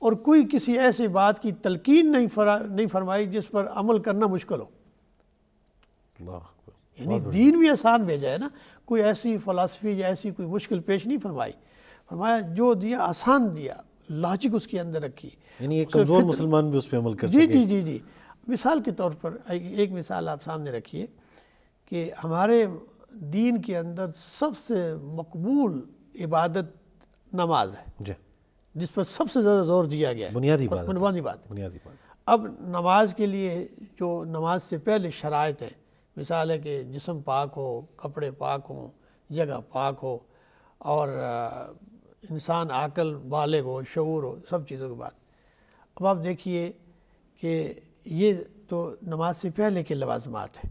اور کوئی کسی ایسی بات کی تلقین نہیں فرمائی جس پر عمل کرنا مشکل ہو۔ اللہ اکبر، یعنی دین بھی آسان بھیجا ہے نا، کوئی ایسی فلسفی یا ایسی کوئی مشکل پیش نہیں فرمائی، فرمایا جو دیا آسان دیا، لاجک اس کے اندر رکھی، یعنی ایک کمزور مسلمان بھی اس پہ عمل کر جی سکے۔ جی جی جی مثال کے طور پر ایک مثال آپ سامنے رکھیے کہ ہمارے دین کے اندر سب سے مقبول عبادت نماز ہے، جی جس پر سب سے زیادہ زور دیا گیا ہے، بنیادی بات ہے، بنیادی بات۔ بنیادی بات۔ اب نماز کے لیے جو نماز سے پہلے شرائط ہیں، مثال ہے کہ جسم پاک ہو، کپڑے پاک ہوں، جگہ پاک ہو، اور انسان عاقل بالغ ہو، شعور ہو، سب چیزوں کے بعد۔ اب آپ دیکھیے کہ یہ تو نماز سے پہلے کے لوازمات ہیں۔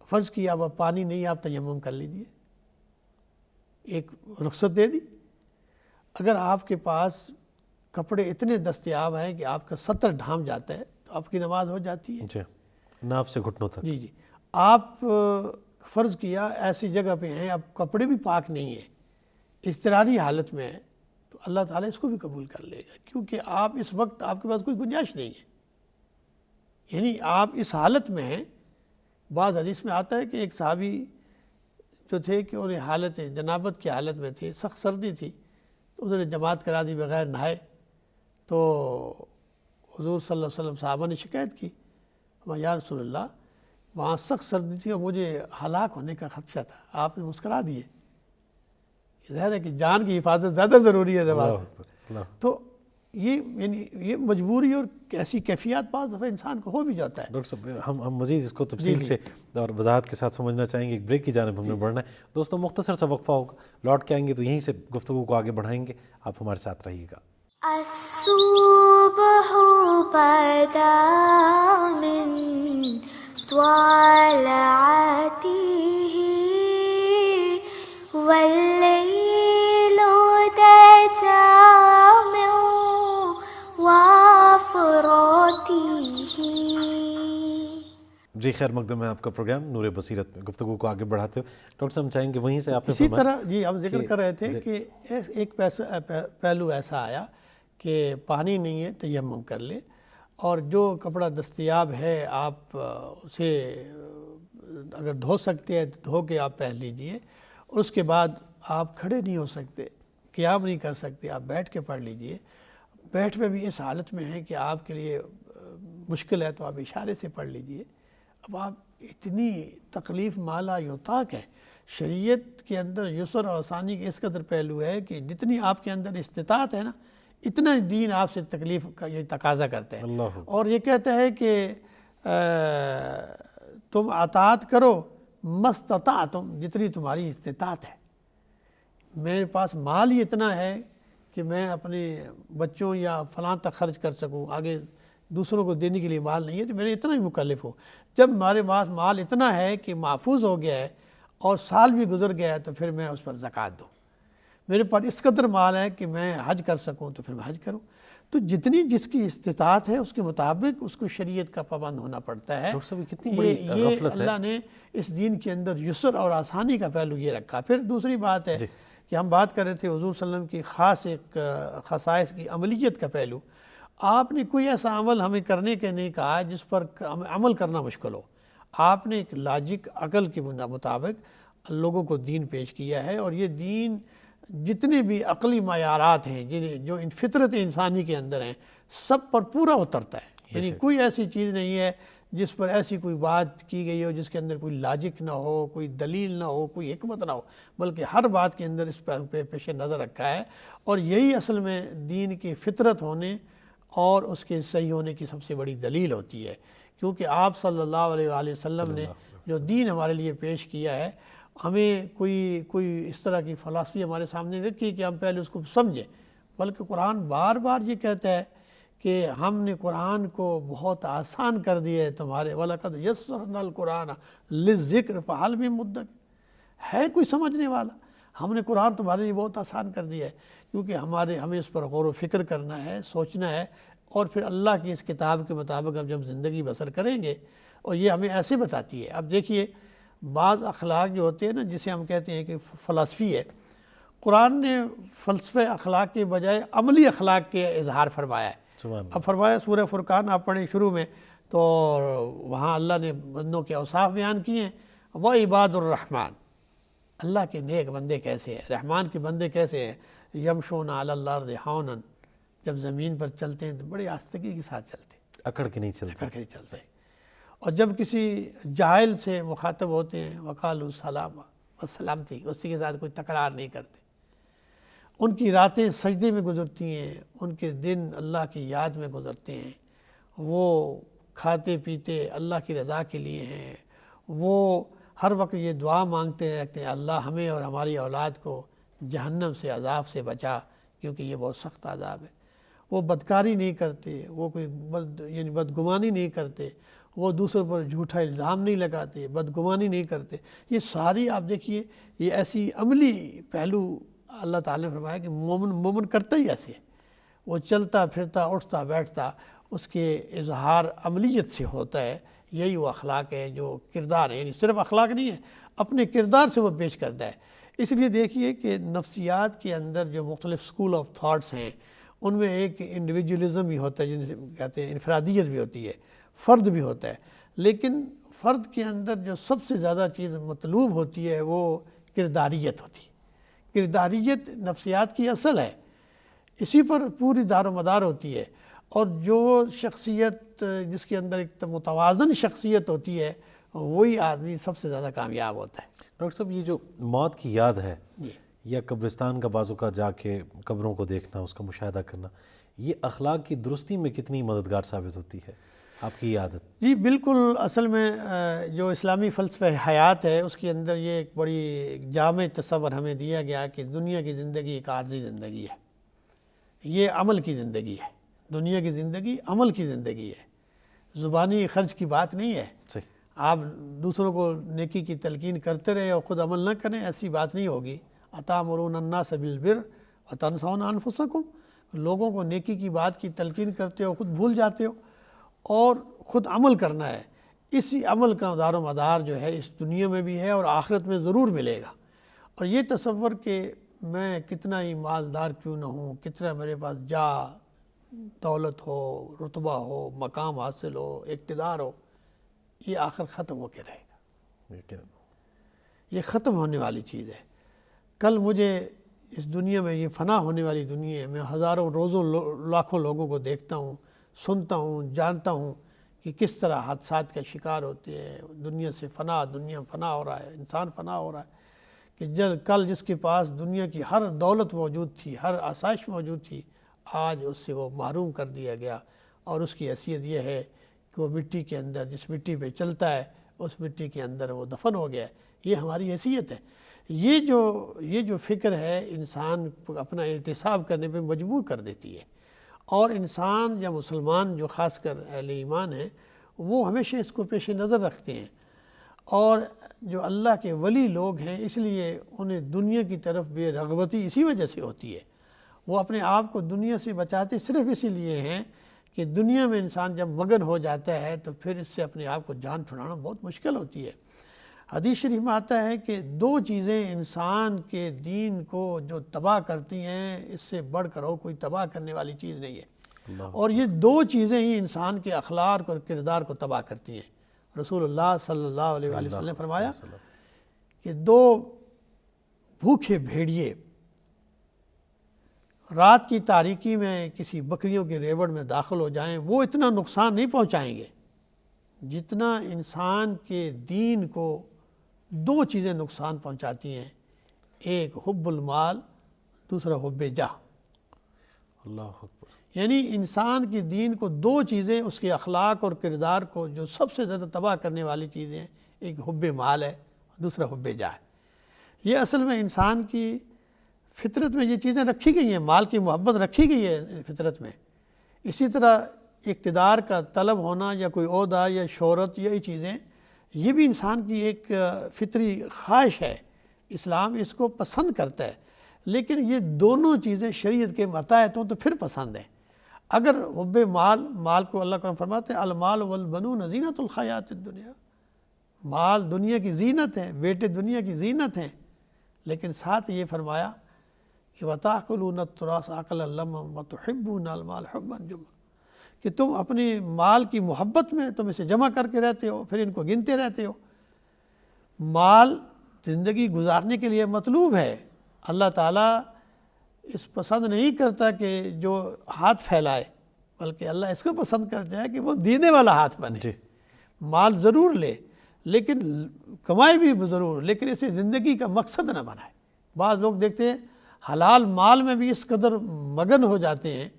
فرض کیا اب پانی نہیں، آپ تیمم کر لیجئے، ایک رخصت دے دی۔ اگر آپ کے پاس کپڑے اتنے دستیاب ہیں کہ آپ کا 70 ڈھانپ جاتا ہے تو آپ کی نماز ہو جاتی ہے۔ جی، ناف سے گھٹنوں تک۔ جی جی آپ فرض کیا ایسی جگہ پہ ہیں، اب کپڑے بھی پاک نہیں ہیں، اضطراری حالت میں ہیں، تو اللہ تعالیٰ اس کو بھی قبول کر لے گا، کیونکہ آپ اس وقت آپ کے پاس کوئی گنجائش نہیں ہے۔ یعنی آپ اس حالت میں ہیں۔ بعض حدیث میں آتا ہے کہ ایک صحابی جو تھے کہ انہیں حالت جنابت کی حالت میں تھے، سخت سردی تھی، تو انہوں نے جماعت کرا دی بغیر نہائے، تو حضور صلی اللہ علیہ وسلم صحابہ نے شکایت کی، یا رسول اللہ وہاں سخت سردی تھی اور مجھے ہلاک ہونے کا خدشہ تھا، آپ نے مسکرا دیے۔ ظاہر ہے کہ جان کی حفاظت زیادہ ضروری ہے نماز سے۔ تو یہ مجبوری اور ایسی کیفیات بعض دفعہ انسان کو ہو بھی جاتا ہے۔ ڈاکٹر صاحب ہم مزید اس کو تفصیل سے اور وضاحت کے ساتھ سمجھنا چاہیں گے، ایک بریک کی جانب ہم نے بڑھنا ہے۔ دوستوں مختصر سا وقفہ ہوگا، لوٹ کے آئیں گے تو یہیں سے گفتگو کو آگے بڑھائیں گے، آپ ہمارے ساتھ رہیے گا۔ الصبح بدا من طلعته والليل دجى من وافراته۔ جی خیر مقدم ہے آپ کا پروگرام نور بصیرت میں، گفتگو کو آگے بڑھاتے ہوئے ڈاکٹر صاحب چاہیں گے وہیں سے آپ نے اسی طرح جی ہم ذکر کر رہے تھے کہ ایک پہلو ایسا آیا کہ پانی نہیں ہے تیمم کر لے، اور جو کپڑا دستیاب ہے آپ اسے اگر دھو سکتے ہیں تو دھو کے آپ پہن لیجئے، اور اس کے بعد آپ کھڑے نہیں ہو سکتے، قیام نہیں کر سکتے، آپ بیٹھ کے پڑھ لیجئے۔ بیٹھ میں بھی اس حالت میں ہیں کہ آپ کے لیے مشکل ہے تو آپ اشارے سے پڑھ لیجئے۔ اب آپ اتنی تکلیف مالا یوتاک ہے، شریعت کے اندر یسر اور آسانی کے اس قدر پہلو ہے کہ جتنی آپ کے اندر استطاعت ہے نا، اتنا دین آپ سے تکلیف کا یہ تقاضا کرتے ہیں، اور یہ کہتا ہے کہ تم اطاعت کرو مستطاعتم، جتنی تمہاری استطاعت ہے۔ میرے پاس مال ہی اتنا ہے کہ میں اپنے بچوں یا فلاں تک خرچ کر سکوں، آگے دوسروں کو دینے کے لیے مال نہیں ہے، تو میرے اتنا ہی مکلف ہو۔ جب ہمارے پاس مال اتنا ہے کہ محفوظ ہو گیا ہے اور سال بھی گزر گیا ہے تو پھر میں اس پر زکوٰۃ دوں۔ میرے پاس اس قدر مال ہے کہ میں حج کر سکوں تو پھر میں حج کروں۔ تو جتنی جس کی استطاعت ہے اس کے مطابق اس کو شریعت کا پابند ہونا پڑتا ہے۔ ڈاکٹر صاحب کتنی بڑی یہ غفلت ہے۔ اللہ نے اس دین کے اندر یسر اور آسانی کا پہلو یہ رکھا۔ پھر دوسری بات ہے کہ ہم بات کر رہے تھے حضور صلی اللہ علیہ وسلم کی خاص ایک خصائص کی عملیت کا پہلو۔ آپ نے کوئی ایسا عمل ہمیں کرنے کے نہیں کہا جس پر عمل کرنا مشکل ہو۔ آپ نے ایک لاجک عقل کے مطابق لوگوں کو دین پیش کیا ہے، اور یہ دین جتنے بھی عقلی معیارات ہیں جو ان فطرت انسانی کے اندر ہیں سب پر پورا اترتا ہے۔ یعنی کوئی ایسی چیز نہیں ہے جس پر ایسی کوئی بات کی گئی ہو جس کے اندر کوئی لاجک نہ ہو، کوئی دلیل نہ ہو، کوئی حکمت نہ ہو، بلکہ ہر بات کے اندر اس پہ پیش نظر رکھا ہے۔ اور یہی اصل میں دین کی فطرت ہونے اور اس کے صحیح ہونے کی سب سے بڑی دلیل ہوتی ہے، کیونکہ آپ صلی اللہ علیہ وآلہ وسلم نے جو دین ہمارے لیے پیش کیا ہے، ہمیں کوئی اس طرح کی فلسفی ہمارے سامنے نہیں رکھی کہ ہم پہلے اس کو سمجھیں، بلکہ قرآن بار بار یہ کہتا ہے کہ ہم نے قرآن کو بہت آسان کر دیا ہے تمہارے، وَلَقَدْ يَسَّرْنَا الْقُرْآنَ لِلذِّكْرِ فَهَلْ مِن مُدَّكِرٍ، ہے کوئی سمجھنے والا؟ ہم نے قرآن تمہارے لیے بہت آسان کر دیا ہے، کیونکہ ہمیں اس پر غور و فکر کرنا ہے، سوچنا ہے، اور پھر اللہ کی اس کتاب کے مطابق ہم جب زندگی بسر کریں گے، اور یہ ہمیں ایسے بتاتی ہے۔ اب دیکھیے بعض اخلاق جو ہوتے ہیں نا، جسے ہم کہتے ہیں کہ فلسفی ہے، قرآن نے فلسفہ اخلاق کے بجائے عملی اخلاق کے اظہار فرمایا ہے۔ اب فرمایا سورہ فرقان آپ پڑھیں شروع میں، تو وہاں اللہ نے بندوں کے اوصاف بیان کیے ہیں۔ وَعِبَادُ الرحمن، اللہ کے نیک بندے کیسے ہیں، رحمان کے بندے کیسے ہیں، یمشون علی الارض ہونا، جب زمین پر چلتے ہیں تو بڑی آستگی کے ساتھ چلتے ہیں، اکڑ کے نہیں چلتے، اکڑ کے نہیں چلتے، اور جب کسی جاہل سے مخاطب ہوتے ہیں وقالوا سلاما، سلامتی، اسی کے ساتھ کوئی تکرار نہیں کرتے۔ ان کی راتیں سجدے میں گزرتی ہیں، ان کے دن اللہ کی یاد میں گزرتے ہیں، وہ کھاتے پیتے اللہ کی رضا کے لیے ہیں، وہ ہر وقت یہ دعا مانگتے رہتے ہیں اللہ ہمیں اور ہماری اولاد کو جہنم سے عذاب سے بچا، کیونکہ یہ بہت سخت عذاب ہے۔ وہ بدکاری نہیں کرتے، وہ کوئی بدگمانی نہیں کرتے، وہ دوسروں پر جھوٹا الزام نہیں لگاتے، بدگمانی نہیں کرتے۔ یہ ساری آپ دیکھیے، یہ ایسی عملی پہلو اللہ تعالیٰ نے فرمایا کہ مومن کرتا ہی ایسے ہے، وہ چلتا پھرتا اٹھتا بیٹھتا اس کے اظہار عملیت سے ہوتا ہے۔ یہی وہ اخلاق ہے جو کردار ہے، یعنی صرف اخلاق نہیں ہے، اپنے کردار سے وہ پیش کرتا ہے۔ اس لیے دیکھیے کہ نفسیات کے اندر جو مختلف اسکول آف تھاٹس ہیں، ان میں ایک انڈیویجولزم بھی ہوتا ہے، جنہیں کہتے ہیں انفرادیت بھی ہوتی ہے، فرد بھی ہوتا ہے، لیکن فرد کے اندر جو سب سے زیادہ چیز مطلوب ہوتی ہے وہ کرداریت ہوتی ہے۔ کرداریت نفسیات کی اصل ہے، اسی پر پوری دار و مدار ہوتی ہے، اور جو شخصیت جس کے اندر ایک متوازن شخصیت ہوتی ہے وہی آدمی سب سے زیادہ کامیاب ہوتا ہے۔ ڈاکٹر صاحب یہ جو موت کی یاد ہے یا قبرستان کا بازو کا جا کے قبروں کو دیکھنا، اس کا مشاہدہ کرنا، یہ اخلاق کی درستی میں کتنی مددگار ثابت ہوتی ہے آپ کی عادت؟ جی بالکل، اصل میں جو اسلامی فلسفہ حیات ہے اس کے اندر یہ ایک بڑی جامع تصور ہمیں دیا گیا کہ دنیا کی زندگی ایک عارضی زندگی ہے، یہ عمل کی زندگی ہے، دنیا کی زندگی عمل کی زندگی ہے، زبانی خرچ کی بات نہیں ہے۔ صحیح۔ آپ دوسروں کو نیکی کی تلقین کرتے رہے اور خود عمل نہ کریں، ایسی بات نہیں ہوگی۔ اَتَأْمُرُونَ النَّاسَ بِالْبِرِّ وَتَنْسَوْنَ أَنفُسَكُمْ، لوگوں کو نیکی کی بات کی تلقین کرتے ہو، خود بھول جاتے ہو، اور خود عمل کرنا ہے۔ اسی عمل کا دار و مدار جو ہے اس دنیا میں بھی ہے اور آخرت میں ضرور ملے گا۔ اور یہ تصور کہ میں کتنا ہی مالدار کیوں نہ ہوں، کتنا میرے پاس دولت ہو، رتبہ ہو، مقام حاصل ہو، اقتدار ہو، یہ آخر ختم ہو کے رہے گا، یہ ختم ہونے والی چیز ہے۔ کل مجھے اس دنیا میں، یہ فنا ہونے والی دنیا ہے، میں ہزاروں روزوں لاکھوں لوگوں کو دیکھتا ہوں، سنتا ہوں، جانتا ہوں کہ کس طرح حادثات کا شکار ہوتے ہیں، دنیا سے فنا، دنیا فنا ہو رہا ہے، انسان فنا ہو رہا ہے، کہ کل جس کے پاس دنیا کی ہر دولت موجود تھی، ہر آسائش موجود تھی، آج اس سے وہ محروم کر دیا گیا، اور اس کی حیثیت یہ ہے کہ وہ مٹی کے اندر، جس مٹی پہ چلتا ہے اس مٹی کے اندر وہ دفن ہو گیا ہے۔ یہ ہماری حیثیت ہے۔ یہ جو فکر ہے انسان کو اپنا احتساب کرنے پہ مجبور کر دیتی ہے، اور انسان یا مسلمان جو خاص کر اہل ایمان ہیں وہ ہمیشہ اس کو پیش نظر رکھتے ہیں، اور جو اللہ کے ولی لوگ ہیں اس لیے انہیں دنیا کی طرف بے رغبتی اسی وجہ سے ہوتی ہے۔ وہ اپنے آپ کو دنیا سے بچاتے صرف اسی لیے ہیں کہ دنیا میں انسان جب مگن ہو جاتا ہے تو پھر اس سے اپنے آپ کو جان چھڑانا بہت مشکل ہوتی ہے۔ حدیث شریف میں آتا ہے کہ دو چیزیں انسان کے دین کو جو تباہ کرتی ہیں اس سے بڑھ کر کوئی تباہ کرنے والی چیز نہیں ہے، اور یہ دو چیزیں ہی انسان کے اخلاق اور کردار کو تباہ کرتی ہیں۔ رسول اللہ صلی اللہ علیہ وآلہ وسلم نے فرمایا کہ دو بھوکے بھیڑیے رات کی تاریکی میں کسی بکریوں کے ریوڑ میں داخل ہو جائیں، وہ اتنا نقصان نہیں پہنچائیں گے جتنا انسان کے دین کو دو چیزیں نقصان پہنچاتی ہیں، ایک حب المال، دوسرا حب جاہ۔ اللہ اکبر۔ یعنی انسان کے دین کو دو چیزیں، اس کے اخلاق اور کردار کو جو سب سے زیادہ تباہ کرنے والی چیزیں، ایک حب مال ہے، دوسرا حب جاہ ہے۔ یہ اصل میں انسان کی فطرت میں یہ چیزیں رکھی گئی ہیں، مال کی محبت رکھی گئی ہے فطرت میں۔ اسی طرح اقتدار کا طلب ہونا یا کوئی عہدہ یا شہرت، یہ چیزیں یہ بھی انسان کی ایک فطری خواہش ہے، اسلام اس کو پسند کرتا ہے، لیکن یہ دونوں چیزیں شریعت کے متحد ہوں تو پھر پسند ہیں۔ اگر حب مال کو اللہ کرم فرماتے ہیں المال والبنون زینت الحیات الدنیا، مال دنیا کی زینت ہے، بیٹے دنیا کی زینت ہیں، لیکن ساتھ یہ فرمایا کہ وَتَأْكُلُونَ التُّرَاثَ أَكْلًا لَمًّا وَتُحِبُّونَ الْمَالَ حُبًّا جُمًّا، کہ تم اپنی مال کی محبت میں تم اسے جمع کر کے رہتے ہو، پھر ان کو گنتے رہتے ہو۔ مال زندگی گزارنے کے لیے مطلوب ہے، اللہ تعالیٰ اس پسند نہیں کرتا کہ جو ہاتھ پھیلائے، بلکہ اللہ اس کو پسند کرتا ہے کہ وہ دینے والا ہاتھ بنے۔ مال ضرور لے لیکن کمائے بھی ضرور، لیکن اسے زندگی کا مقصد نہ بنائے۔ بعض لوگ دیکھتے ہیں حلال مال میں بھی اس قدر مگن ہو جاتے ہیں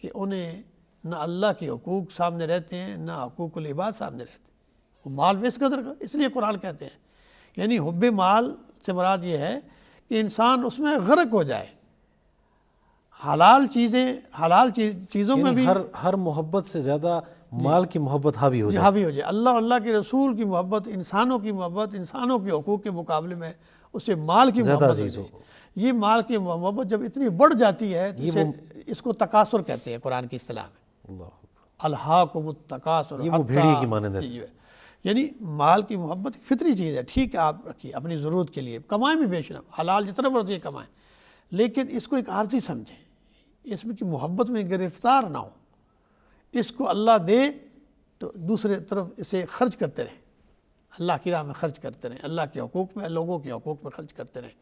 کہ انہیں نہ اللہ کے حقوق سامنے رہتے ہیں نہ حقوق العباد سامنے رہتے ہیں، وہ مال میں اس قدر، اس لیے قرآن کہتے ہیں یعنی حب مال سے مراد یہ ہے کہ انسان اس میں غرق ہو جائے۔ حلال چیزوں میں بھی ہر محبت سے زیادہ مال کی محبت حاوی ہو جائے، اللہ کے رسول کی محبت، انسانوں کی محبت، انسانوں کے حقوق کے مقابلے میں اسے مال کی محبت ہو۔ یہ مال کی محبت جب اتنی بڑھ جاتی ہے تو اس کو تکاثر کہتے ہیں قرآن کی اصطلاح میں، الہاکم التکاثر، یہ وہ بھیڑیے کی مانند ہے۔ یعنی مال کی محبت فطری چیز ہے، ٹھیک ہے آپ رکھیے اپنی ضرورت کے لیے، کمائیں بھی بیشتر حلال جتنا مرضی کمائیں، لیکن اس کو ایک عارضی سمجھیں، اس میں کی محبت میں گرفتار نہ ہو۔ اس کو اللہ دے تو دوسرے طرف اسے خرچ کرتے رہیں، اللہ کی راہ میں خرچ کرتے رہیں، اللہ کے حقوق میں، لوگوں کے حقوق میں خرچ کرتے رہیں۔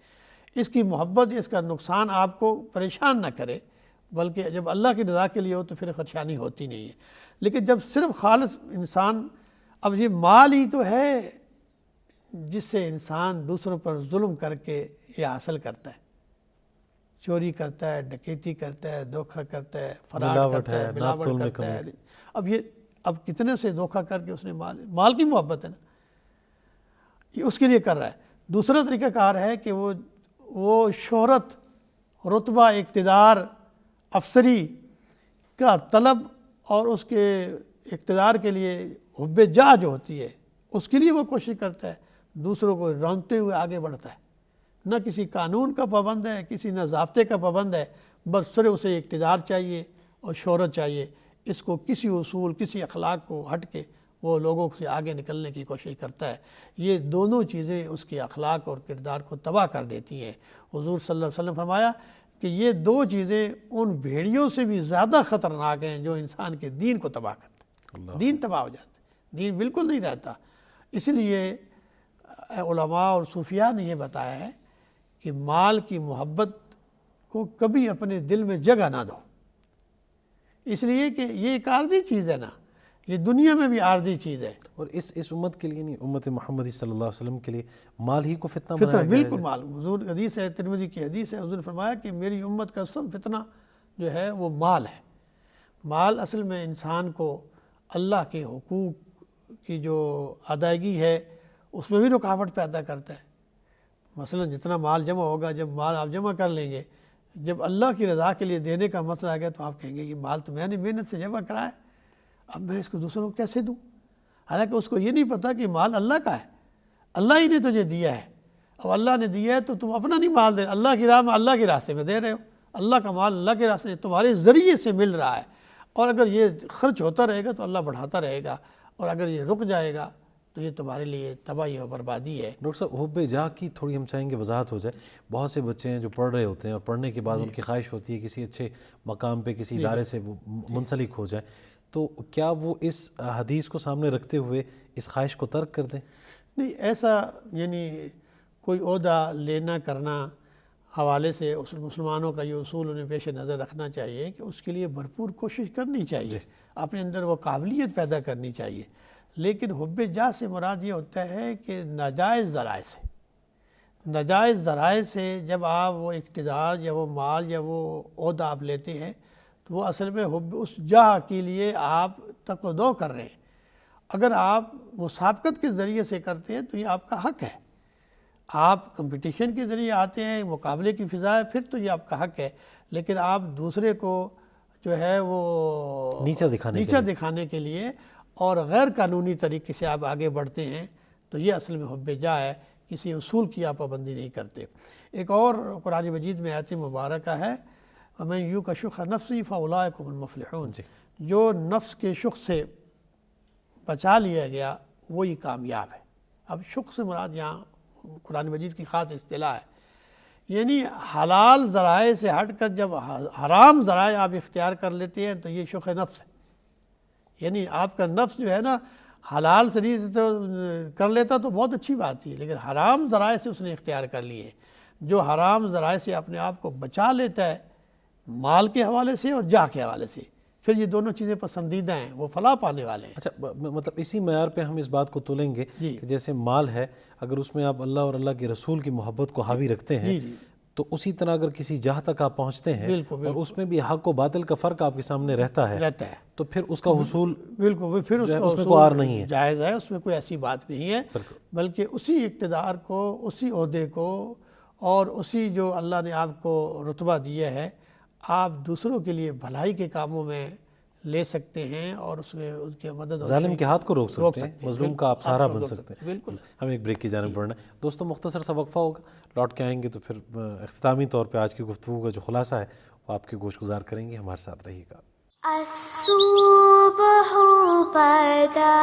اس کی محبت، اس کا نقصان آپ کو پریشان نہ کرے، بلکہ جب اللہ کی رضا کے لیے ہو تو پھر پریشانی ہوتی نہیں ہے۔ لیکن جب صرف خالص انسان، اب یہ مال ہی تو ہے جس سے انسان دوسروں پر ظلم کر کے یہ حاصل کرتا ہے، چوری کرتا ہے، ڈکیتی کرتا ہے، دھوکہ کرتا ہے، فراڈ کرتا ہے، ملاوٹ کرتا ہے۔ اب کتنے سے دھوکہ کر کے اس نے مال کی محبت ہے نا، یہ اس کے لیے کر رہا ہے۔ دوسرا طریقہ کار ہے کہ وہ شہرت، رتبہ، اقتدار، افسری کا طلب اور اس کے اقتدار کے لیے حب جاہ جو ہوتی ہے اس کے لیے وہ کوشش کرتا ہے، دوسروں کو رونقتے ہوئے آگے بڑھتا ہے، نہ کسی قانون کا پابند ہے، کسی نہ ضابطے کا پابند ہے، بس صرف اسے اقتدار چاہیے اور شہرت چاہیے۔ اس کو کسی اصول، کسی اخلاق کو ہٹ کے وہ لوگوں سے آگے نکلنے کی کوشش کرتا ہے۔ یہ دونوں چیزیں اس کے اخلاق اور کردار کو تباہ کر دیتی ہیں۔ حضور صلی اللہ علیہ وسلم فرمایا کہ یہ دو چیزیں ان بھیڑیوں سے بھی زیادہ خطرناک ہیں جو انسان کے دین کو تباہ کرتے ہیں۔ دین تباہ ہو جاتا ہے، دین بالکل نہیں رہتا۔ اس لیے علماء اور صوفیاء نے یہ بتایا ہے کہ مال کی محبت کو کبھی اپنے دل میں جگہ نہ دو، اس لیے کہ یہ ایک عارضی چیز ہے نا، یہ دنیا میں بھی عارضی چیز ہے۔ اور اس امت کے لیے نہیں، امت محمدی صلی اللہ علیہ وسلم کے لیے مال ہی کو فتنہ بنایا گیا ہے۔ بالکل مال، حضور حدیث ہے، ترمذی کی حدیث ہے، حضور نے فرمایا کہ میری امت کا سب فتنہ جو ہے وہ مال ہے۔ مال اصل میں انسان کو اللہ کے حقوق کی جو ادائیگی ہے اس میں بھی رکاوٹ پیدا کرتا ہے۔ مثلا جتنا مال جمع ہوگا، جب مال آپ جمع کر لیں گے، جب اللہ کی رضا کے لیے دینے کا مسئلہ آ گیا تو آپ کہیں گے کہ مال تو میں نے محنت سے جمع کرا ہے، اب میں اس کو دوسروں کو کیسے دوں؟ حالانکہ اس کو یہ نہیں پتہ کہ مال اللہ کا ہے، اللہ ہی نے تجھے دیا ہے، اب اللہ نے دیا ہے تو تم اپنا نہیں مال دے، اللہ کی راہ میں اللہ کے راستے میں دے رہے ہو، اللہ کا مال اللہ کے راستے تمہارے ذریعے سے مل رہا ہے، اور اگر یہ خرچ ہوتا رہے گا تو اللہ بڑھاتا رہے گا، اور اگر یہ رک جائے گا تو یہ تمہارے لیے تباہی اور بربادی ہے۔ ڈاکٹر صاحب حب جاہ کی تھوڑی ہم چاہیں گے وضاحت ہو جائے۔ بہت سے بچے ہیں جو پڑھ رہے ہوتے ہیں اور پڑھنے کے بعد ان کی خواہش ہوتی ہے کسی اچھے مقام پہ کسی ادارے سے وہ منسلک ہو جائیں، تو کیا وہ اس حدیث کو سامنے رکھتے ہوئے اس خواہش کو ترک کر دیں؟ نہیں، ایسا یعنی کوئی عہدہ لینا کرنا حوالے سے اس مسلمانوں کا یہ اصول انہیں پیش نظر رکھنا چاہیے کہ اس کے لیے بھرپور کوشش کرنی چاہیے، اپنے اندر وہ قابلیت پیدا کرنی چاہیے، لیکن حب جاہ سے مراد یہ ہوتا ہے کہ ناجائز ذرائع سے جب آپ وہ اقتدار یا وہ مال یا وہ عہدہ آپ لیتے ہیں تو وہ اصل میں حب اس جاہ کے لیے آپ تقدو کر رہے ہیں۔ اگر آپ مسابقت کے ذریعے سے کرتے ہیں تو یہ آپ کا حق ہے، آپ کمپٹیشن کے ذریعے آتے ہیں، مقابلے کی فضا ہے، پھر تو یہ آپ کا حق ہے، لیکن آپ دوسرے کو جو ہے وہ نیچا دکھانے کے لیے اور غیر قانونی طریقے سے آپ آگے بڑھتے ہیں تو یہ اصل میں حب جاہ ہے، کسی اصول کی آپ پابندی نہیں کرتے۔ ایک اور قرآن مجید میں آیت مبارکہ ہے وَمَن یُوقَ شُحَّ نَفْسِهِ فَأُولَٰئِکَ هُمُ الْمُفْلِحُونَ، جو نفس کے شح سے بچا لیا گیا وہی کامیاب ہے۔ اب شح سے مراد یہاں قرآن مجید کی خاص اصطلاح ہے، یعنی حلال ذرائع سے ہٹ کر جب حرام ذرائع آپ اختیار کر لیتے ہیں تو یہ شح نفس ہے، یعنی آپ کا نفس جو ہے نا حلال سے کر لیتا تو بہت اچھی بات تھی، لیکن حرام ذرائع سے اس نے اختیار کر لیے۔ جو حرام ذرائع سے اپنے آپ کو بچا لیتا ہے مال کے حوالے سے اور جاہ کے حوالے سے، پھر یہ دونوں چیزیں پسندیدہ ہیں، وہ فلاح پانے والے ہیں۔ اچھا، مطلب اسی معیار پہ ہم اس بات کو تولیں گے کہ جیسے مال ہے، اگر اس میں آپ اللہ اور اللہ کے رسول کی محبت کو حاوی رکھتے ہیں تو اسی طرح اگر کسی جاہ تک آپ پہنچتے ہیں اور اس میں بھی حق و باطل کا فرق آپ کے سامنے رہتا ہے تو پھر اس کا حصول بالکل پھر اس میں کوئی عار نہیں ہے، جائز ہے، اس میں کوئی ایسی بات نہیں ہے، بلکہ اسی اقتدار کو، اسی عہدے کو اور اسی جو اللہ نے آپ کو رتبہ دیا ہے آپ دوسروں کے لیے بھلائی کے کاموں میں لے سکتے ہیں اور اس میں ان کی مدد اور ظالم کے ہاتھ کو روک سکتے ہیں، مظلوم کا آپ سہارا بن سکتے ہیں۔ بالکل۔ ہم ایک بریک کی جانب بڑھنا ہے دوستوں، مختصر سا وقفہ ہوگا، لوٹ کے آئیں گے تو پھر اختتامی طور پہ آج کی گفتگو کا جو خلاصہ ہے وہ آپ کے گوش گزار کریں گے، ہمارے ساتھ رہیے گا۔ الصبح بدا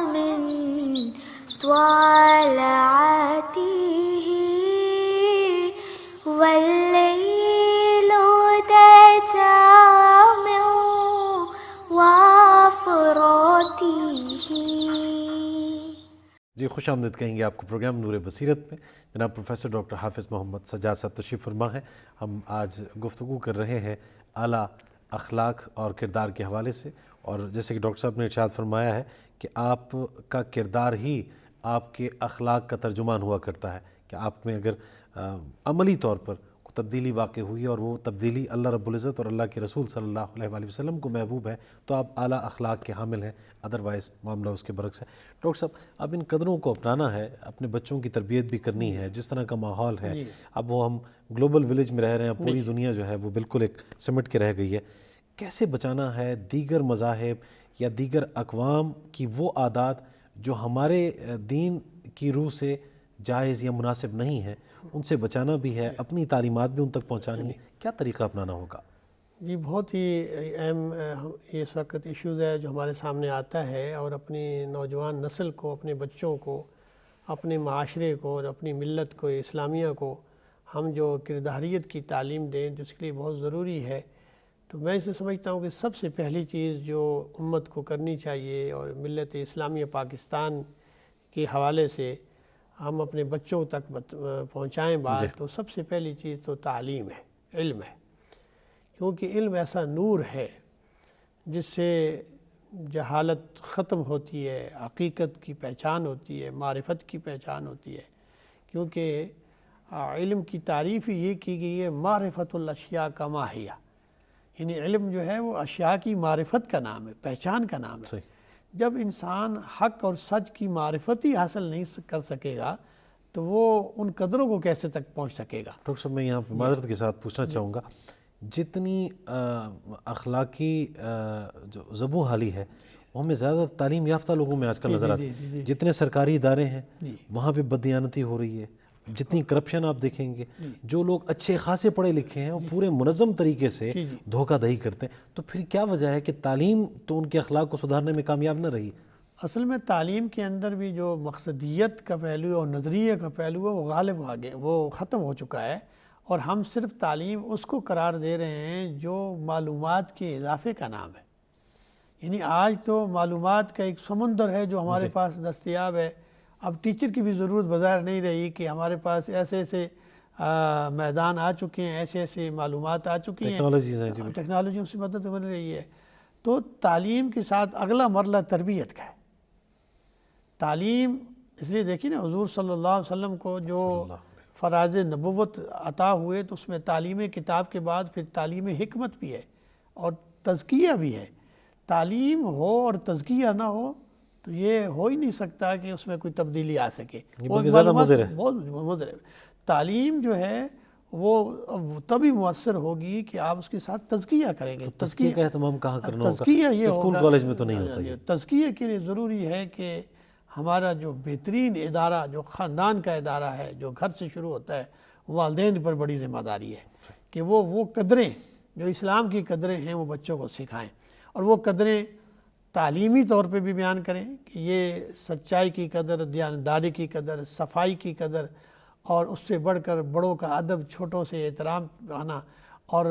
من طلعته والليل دجى من وافراته۔ جی خوش آمدید کہیں گے آپ کو پروگرام نور بصیرت میں۔ جناب پروفیسر ڈاکٹر حافظ محمد سجاد صاحب تشریف فرما ہیں۔ ہم آج گفتگو کر رہے ہیں اعلیٰ اخلاق اور کردار کے حوالے سے، اور جیسے کہ ڈاکٹر صاحب نے ارشاد فرمایا ہے کہ آپ کا کردار ہی آپ کے اخلاق کا ترجمان ہوا کرتا ہے، کہ آپ میں اگر عملی طور پر تبدیلی واقع ہوئی اور وہ تبدیلی اللہ رب العزت اور اللہ کے رسول صلی اللہ علیہ وآلہ وسلم کو محبوب ہے تو آپ اعلیٰ اخلاق کے حامل ہیں، ادروائز معاملہ اس کے برعکس ہے۔ ڈاکٹر صاحب، اب ان قدروں کو اپنانا ہے، اپنے بچوں کی تربیت بھی کرنی ہے، جس طرح کا ماحول ہے اب وہ ہم گلوبل ولیج میں رہ رہے ہیں، پوری دنیا جو ہے وہ بالکل ایک سمٹ کے رہ گئی ہے، کیسے بچانا ہے دیگر مذاہب یا دیگر اقوام کی وہ عادات جو ہمارے دین کی روح سے جائز یا مناسب نہیں ہے، ان سے بچانا بھی ہے، اپنی تعلیمات بھی ان تک پہنچانی ہے، کیا طریقہ اپنانا ہوگا؟ جی بہت ہی اہم اس وقت ایشوز ہے جو ہمارے سامنے آتا ہے، اور اپنی نوجوان نسل کو، اپنے بچوں کو، اپنے معاشرے کو اور اپنی ملت کو اسلامیہ کو ہم جو کرداریت کی تعلیم دیں جو اس کے لیے بہت ضروری ہے، تو میں اسے سمجھتا ہوں کہ سب سے پہلی چیز جو امت کو کرنی چاہیے اور ملت اسلامیہ پاکستان کے حوالے سے ہم اپنے بچوں تک پہنچائیں بات، تو سب سے پہلی چیز تو تعلیم ہے، علم ہے، کیونکہ علم ایسا نور ہے جس سے جہالت ختم ہوتی ہے، حقیقت کی پہچان ہوتی ہے، معرفت کی پہچان ہوتی ہے، کیونکہ علم کی تعریف ہی یہ کی گئی ہے معرفت الاشیاء کما ہی، یعنی علم جو ہے وہ اشیاء کی معرفت کا نام ہے، پہچان کا نام ہے۔ جب انسان حق اور سچ کی معرفت ہی حاصل نہیں کر سکے گا تو وہ ان قدروں کو کیسے تک پہنچ سکے گا؟ ڈاکٹر صاحب میں یہاں پہ معذرت کے ساتھ پوچھنا چاہوں گا، جتنی اخلاقی جو زبوں حالی ہے وہ ہمیں زیادہ تعلیم یافتہ لوگوں میں آج کل نظر آتی ہے. جتنے سرکاری ادارے ہیں وہاں پہ بددیانتی ہو رہی ہے، جتنی کرپشن آپ دیکھیں گے، جو لوگ اچھے خاصے پڑھے لکھے ہیں وہ پورے منظم طریقے سے دھوکہ دہی کرتے ہیں. تو پھر کیا وجہ ہے کہ تعلیم تو ان کے اخلاق کو سدھارنے میں کامیاب نہ رہی؟ اصل میں تعلیم کے اندر بھی جو مقصدیت کا پہلو اور نظریے کا پہلو ہے وہ غالب ہو گئے، وہ ختم ہو چکا ہے، اور ہم صرف تعلیم اس کو قرار دے رہے ہیں جو معلومات کے اضافے کا نام ہے. یعنی آج تو معلومات کا ایک سمندر ہے جو ہمارے پاس دستیاب ہے. اب ٹیچر کی بھی ضرورت بظاہر نہیں رہی کہ ہمارے پاس ایسے ایسے میدان آ چکے ہیں، ایسے ایسے معلومات آ چکی ہیں، ٹیکنالوجیوں سے مدد مل رہی ہے. تو تعلیم کے ساتھ اگلا مرحلہ تربیت کا ہے. تعلیم اس لیے دیکھیے نا، حضور صلی اللہ علیہ وسلم کو جو فراز نبوت عطا ہوئے تو اس میں تعلیم کتاب کے بعد پھر تعلیم حکمت بھی ہے اور تزکیہ بھی ہے. تعلیم ہو اور تزکیہ نہ ہو تو یہ ہو ہی نہیں سکتا کہ اس میں کوئی تبدیلی آ سکے. زیادہ مضر ہے. بہت مضر ہے. تعلیم جو ہے وہ تبھی مؤثر ہوگی کہ آپ اس کے ساتھ تزکیہ کریں گے. تزکیہ کا اہتمام کہاں کرنا ہوگا؟ تزکیہ یہ ہوگا، اسکول کالج میں تو نہیں ہوتا. تزکیہ کے لیے ضروری ہے کہ ہمارا جو بہترین ادارہ، جو خاندان کا ادارہ ہے، جو گھر سے شروع ہوتا ہے، والدین پر بڑی ذمہ داری ہے کہ وہ قدریں جو اسلام کی قدریں ہیں وہ بچوں کو سکھائیں، اور وہ قدریں تعلیمی طور پہ بھی بیان کریں کہ یہ سچائی کی قدر، دیانتداری کی قدر، صفائی کی قدر، اور اس سے بڑھ کر بڑوں کا ادب، چھوٹوں سے احترام آنا، اور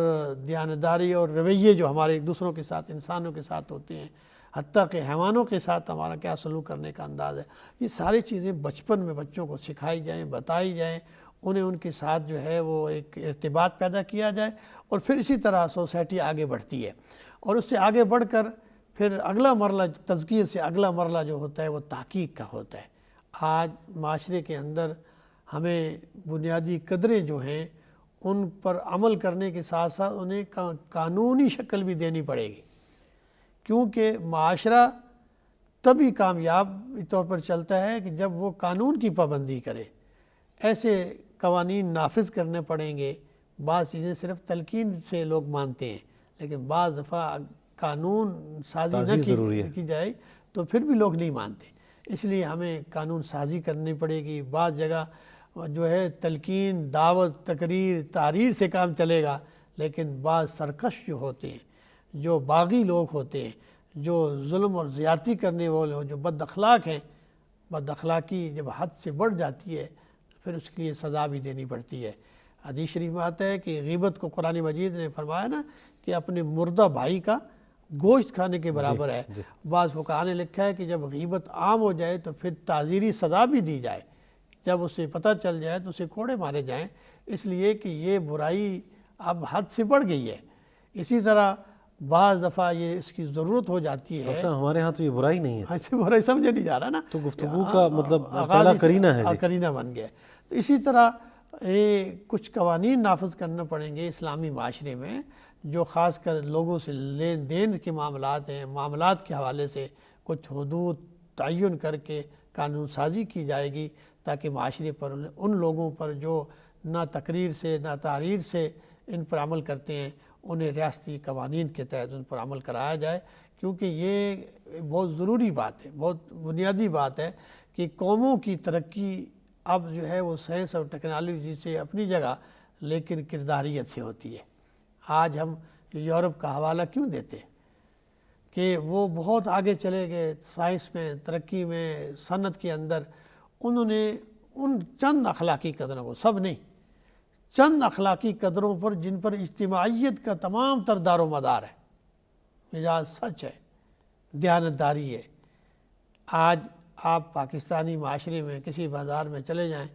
دیانتداری اور رویے جو ہمارے ایک دوسروں کے ساتھ، انسانوں کے ساتھ ہوتے ہیں، حتیٰ کہ حیوانوں کے ساتھ ہمارا کیا سلوک کرنے کا انداز ہے. یہ ساری چیزیں بچپن میں بچوں کو سکھائی جائیں، بتائی جائیں، انہیں ان کے ساتھ جو ہے وہ ایک ارتباط پیدا کیا جائے، اور پھر اسی طرح سوسائٹی آگے بڑھتی ہے. اور اس سے آگے بڑھ کر پھر اگلا مرحلہ، تزکیہ سے اگلا مرحلہ جو ہوتا ہے وہ تحقیق کا ہوتا ہے. آج معاشرے کے اندر ہمیں بنیادی قدریں جو ہیں ان پر عمل کرنے کے ساتھ ساتھ انہیں قانونی شکل بھی دینی پڑے گی، کیونکہ معاشرہ تبھی کامیاب طور پر چلتا ہے کہ جب وہ قانون کی پابندی کرے. ایسے قوانین نافذ کرنے پڑیں گے. بعض چیزیں صرف تلقین سے لوگ مانتے ہیں، لیکن بعض دفعہ قانون سازی نہ کی جائے تو پھر بھی لوگ نہیں مانتے. اس لیے ہمیں قانون سازی کرنی پڑے گی. بعض جگہ جو ہے تلقین، دعوت، تقریر، تحریر سے کام چلے گا، لیکن بعض سرکش جو ہوتے ہیں، جو باغی لوگ ہوتے ہیں، جو ظلم اور زیادتی کرنے والے جو بد اخلاق ہیں، بد اخلاقی جب حد سے بڑھ جاتی ہے تو پھر اس کے لیے سزا بھی دینی پڑتی ہے. حدیث شریف میں آتا ہے کہ غیبت کو قرآن مجید نے فرمایا نا کہ اپنے مردہ بھائی کا گوشت کھانے کے برابر ہے. بعض فقہاء نے لکھا ہے کہ جب غیبت عام ہو جائے تو پھر تعزیری سزا بھی دی جائے، جب اسے پتہ چل جائے تو اسے کوڑے مارے جائیں، اس لیے کہ یہ برائی اب حد سے بڑھ گئی ہے. اسی طرح بعض دفعہ یہ اس کی ضرورت ہو جاتی ہے. ہمارے ہاں تو یہ برائی نہیں ہے. ایسے برائی سمجھے نہیں جا رہا نا، تو گفتگو کا مطلب پہلا کرینہ ہے، کرینہ بن گیا. تو اسی طرح کچھ قوانین نافذ کرنا پڑیں گے اسلامی معاشرے میں، جو خاص کر لوگوں سے لین دین کے معاملات ہیں، معاملات کے حوالے سے کچھ حدود تعین کر کے قانون سازی کی جائے گی، تاکہ معاشرے پر ان لوگوں پر جو نہ تقریر سے نہ تحریر سے ان پر عمل کرتے ہیں انہیں ریاستی قوانین کے تحت ان پر عمل کرایا جائے. کیونکہ یہ بہت ضروری بات ہے، بہت بنیادی بات ہے کہ قوموں کی ترقی اب جو ہے وہ سائنس اور ٹیکنالوجی سے اپنی جگہ، لیکن کرداریت سے ہوتی ہے. آج ہم یورپ کا حوالہ کیوں دیتے کہ وہ بہت آگے چلے گئے سائنس میں، ترقی میں، صنعت کے اندر. انہوں نے ان چند اخلاقی قدروں کو، سب نہیں، چند اخلاقی قدروں پر جن پر اجتماعیت کا تمام تر دار و مدار ہے، مزاج سچ ہے، دیانتداری ہے. آج آپ پاکستانی معاشرے میں کسی بازار میں چلے جائیں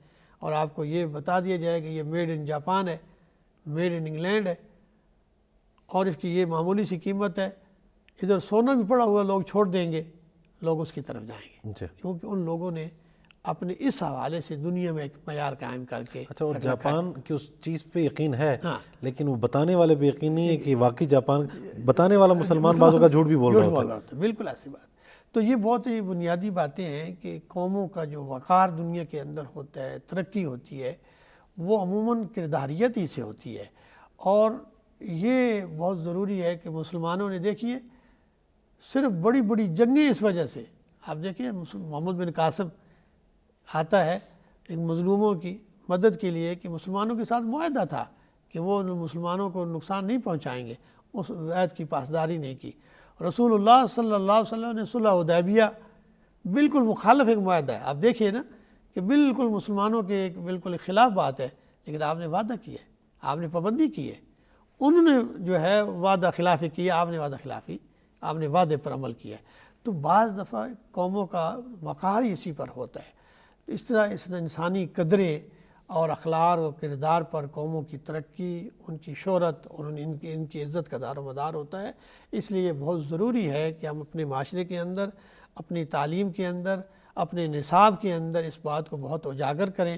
اور آپ کو یہ بتا دیا جائے کہ یہ میڈ ان جاپان ہے، میڈ ان انگلینڈ ہے، اور اس کی یہ معمولی سی قیمت ہے، ادھر سونا بھی پڑا ہوا لوگ چھوڑ دیں گے، لوگ اس کی طرف جائیں گے، کیونکہ ان لوگوں نے اپنے اس حوالے سے دنیا میں ایک معیار قائم کر کے. اچھا، اور جاپان کی اس چیز پہ یقین ہے، لیکن وہ بتانے والے پہ یقین نہیں ہے کہ واقعی جاپان، بتانے والا مسلمان بعضوں کا جھوٹ بھی بول رہا ہوتا ہے. بالکل ایسی بات. تو یہ بہت ہی بنیادی باتیں ہیں کہ قوموں کا جو وقار دنیا کے اندر ہوتا ہے، ترقی ہوتی ہے، وہ عموماً کرداریت ہی سے ہوتی ہے۔ اور یہ بہت ضروری ہے کہ مسلمانوں نے دیکھیے صرف بڑی بڑی جنگیں اس وجہ سے، آپ دیکھیں محمد بن قاسم آتا ہے ایک مظلوموں کی مدد کے لیے کہ مسلمانوں کے ساتھ معاہدہ تھا کہ وہ مسلمانوں کو نقصان نہیں پہنچائیں گے، اس عہد کی پاسداری نہیں کی۔ رسول اللہ صلی اللہ علیہ وسلم نے صلح حدیبیہ بالکل مخالف ایک معاہدہ ہے، آپ دیکھیے نا کہ بالکل مسلمانوں کے ایک بالکل خلاف بات ہے، لیکن آپ نے وعدہ کیا ہے، آپ نے پابندی کی ہے۔ انہوں نے جو ہے وعدہ خلافی کیا، آپ نے وعدہ خلافی، آپ نے وعدے پر عمل کیا ہے۔ تو بعض دفعہ قوموں کا وقار ہی اسی پر ہوتا ہے۔ اس طرح انسانی قدریں اور اخلاق و کردار پر قوموں کی ترقی، ان کی شہرت اور ان کی عزت کا دار و مدار ہوتا ہے۔ اس لیے بہت ضروری ہے کہ ہم اپنے معاشرے کے اندر، اپنی تعلیم کے اندر، اپنے نصاب کے اندر اس بات کو بہت اجاگر کریں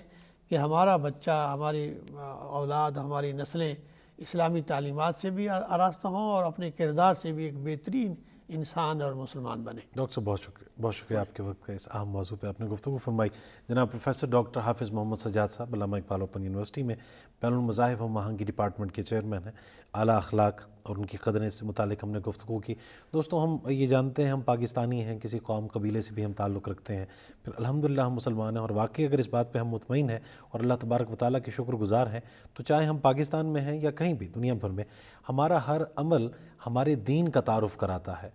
کہ ہمارا بچہ، ہماری اولاد، ہماری نسلیں اسلامی تعلیمات سے بھی آراستہ ہوں اور اپنے کردار سے بھی ایک بہترین انسان اور مسلمان بنے۔ ڈاکٹر صاحب بہت شکریہ آپ کے وقت کا اس اہم موضوع پہ آپ نے گفتگو فرمائی۔ جناب پروفیسر ڈاکٹر حافظ محمد سجاد صاحب علامہ اقبال اوپن یونیورسٹی میں بین المذاہب و ماہنگی ڈپارٹمنٹ کے چیئرمین ہیں۔ اعلیٰ اخلاق اور ان کی قدریں سے متعلق ہم نے گفتگو کی۔ دوستوں، ہم یہ جانتے ہیں ہم پاکستانی ہیں، کسی قوم قبیلے سے بھی ہم تعلق رکھتے ہیں، پھر الحمدللہ ہم مسلمان ہیں، اور واقعی اگر اس بات پہ ہم مطمئن ہیں اور اللہ تبارک و تعالیٰ کے شکر گزار ہیں، تو چاہے ہم پاکستان میں ہیں یا کہیں بھی دنیا بھر میں، ہمارا ہر عمل ہمارے دین کا تعارف کراتا ہے۔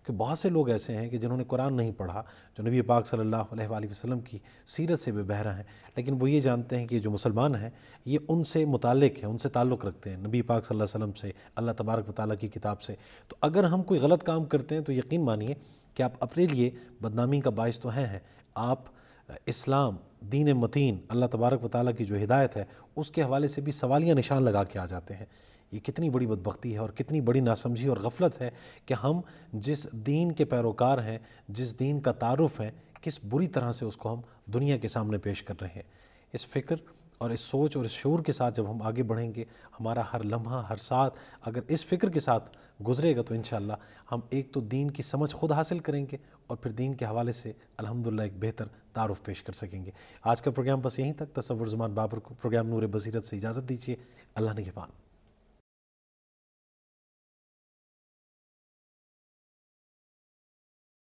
کہ بہت سے لوگ ایسے ہیں کہ جنہوں نے قرآن نہیں پڑھا، جو نبی پاک صلی اللہ علیہ وآلہ وسلم کی سیرت سے بے بہرہ ہیں، لیکن وہ یہ جانتے ہیں کہ جو مسلمان ہیں یہ ان سے متعلق ہیں، ان سے تعلق رکھتے ہیں، نبی پاک صلی اللہ علیہ وسلم سے، اللہ تبارک و تعالیٰ کی کتاب سے۔ تو اگر ہم کوئی غلط کام کرتے ہیں تو یقین مانیے کہ آپ اپنے لیے بدنامی کا باعث تو ہیں، آپ اسلام، دین متین، اللہ تبارک و تعالیٰ کی جو ہدایت ہے اس کے حوالے سے بھی سوالیہ نشان لگا کے آ جاتے ہیں۔ یہ کتنی بڑی بدبختی ہے اور کتنی بڑی ناسمجھی اور غفلت ہے کہ ہم جس دین کے پیروکار ہیں، جس دین کا تعارف ہے، کس بری طرح سے اس کو ہم دنیا کے سامنے پیش کر رہے ہیں۔ اس فکر اور اس سوچ اور اس شعور کے ساتھ جب ہم آگے بڑھیں گے، ہمارا ہر لمحہ، ہر ساتھ اگر اس فکر کے ساتھ گزرے گا، تو انشاءاللہ ہم ایک تو دین کی سمجھ خود حاصل کریں گے اور پھر دین کے حوالے سے الحمدللہ ایک بہتر تعارف پیش کر سکیں گے۔ آج کا پروگرام بس یہیں تک۔ تصور زمان بابر کو پروگرام نور بصیرت سے اجازت دیجیے۔ اللہ نگہبان۔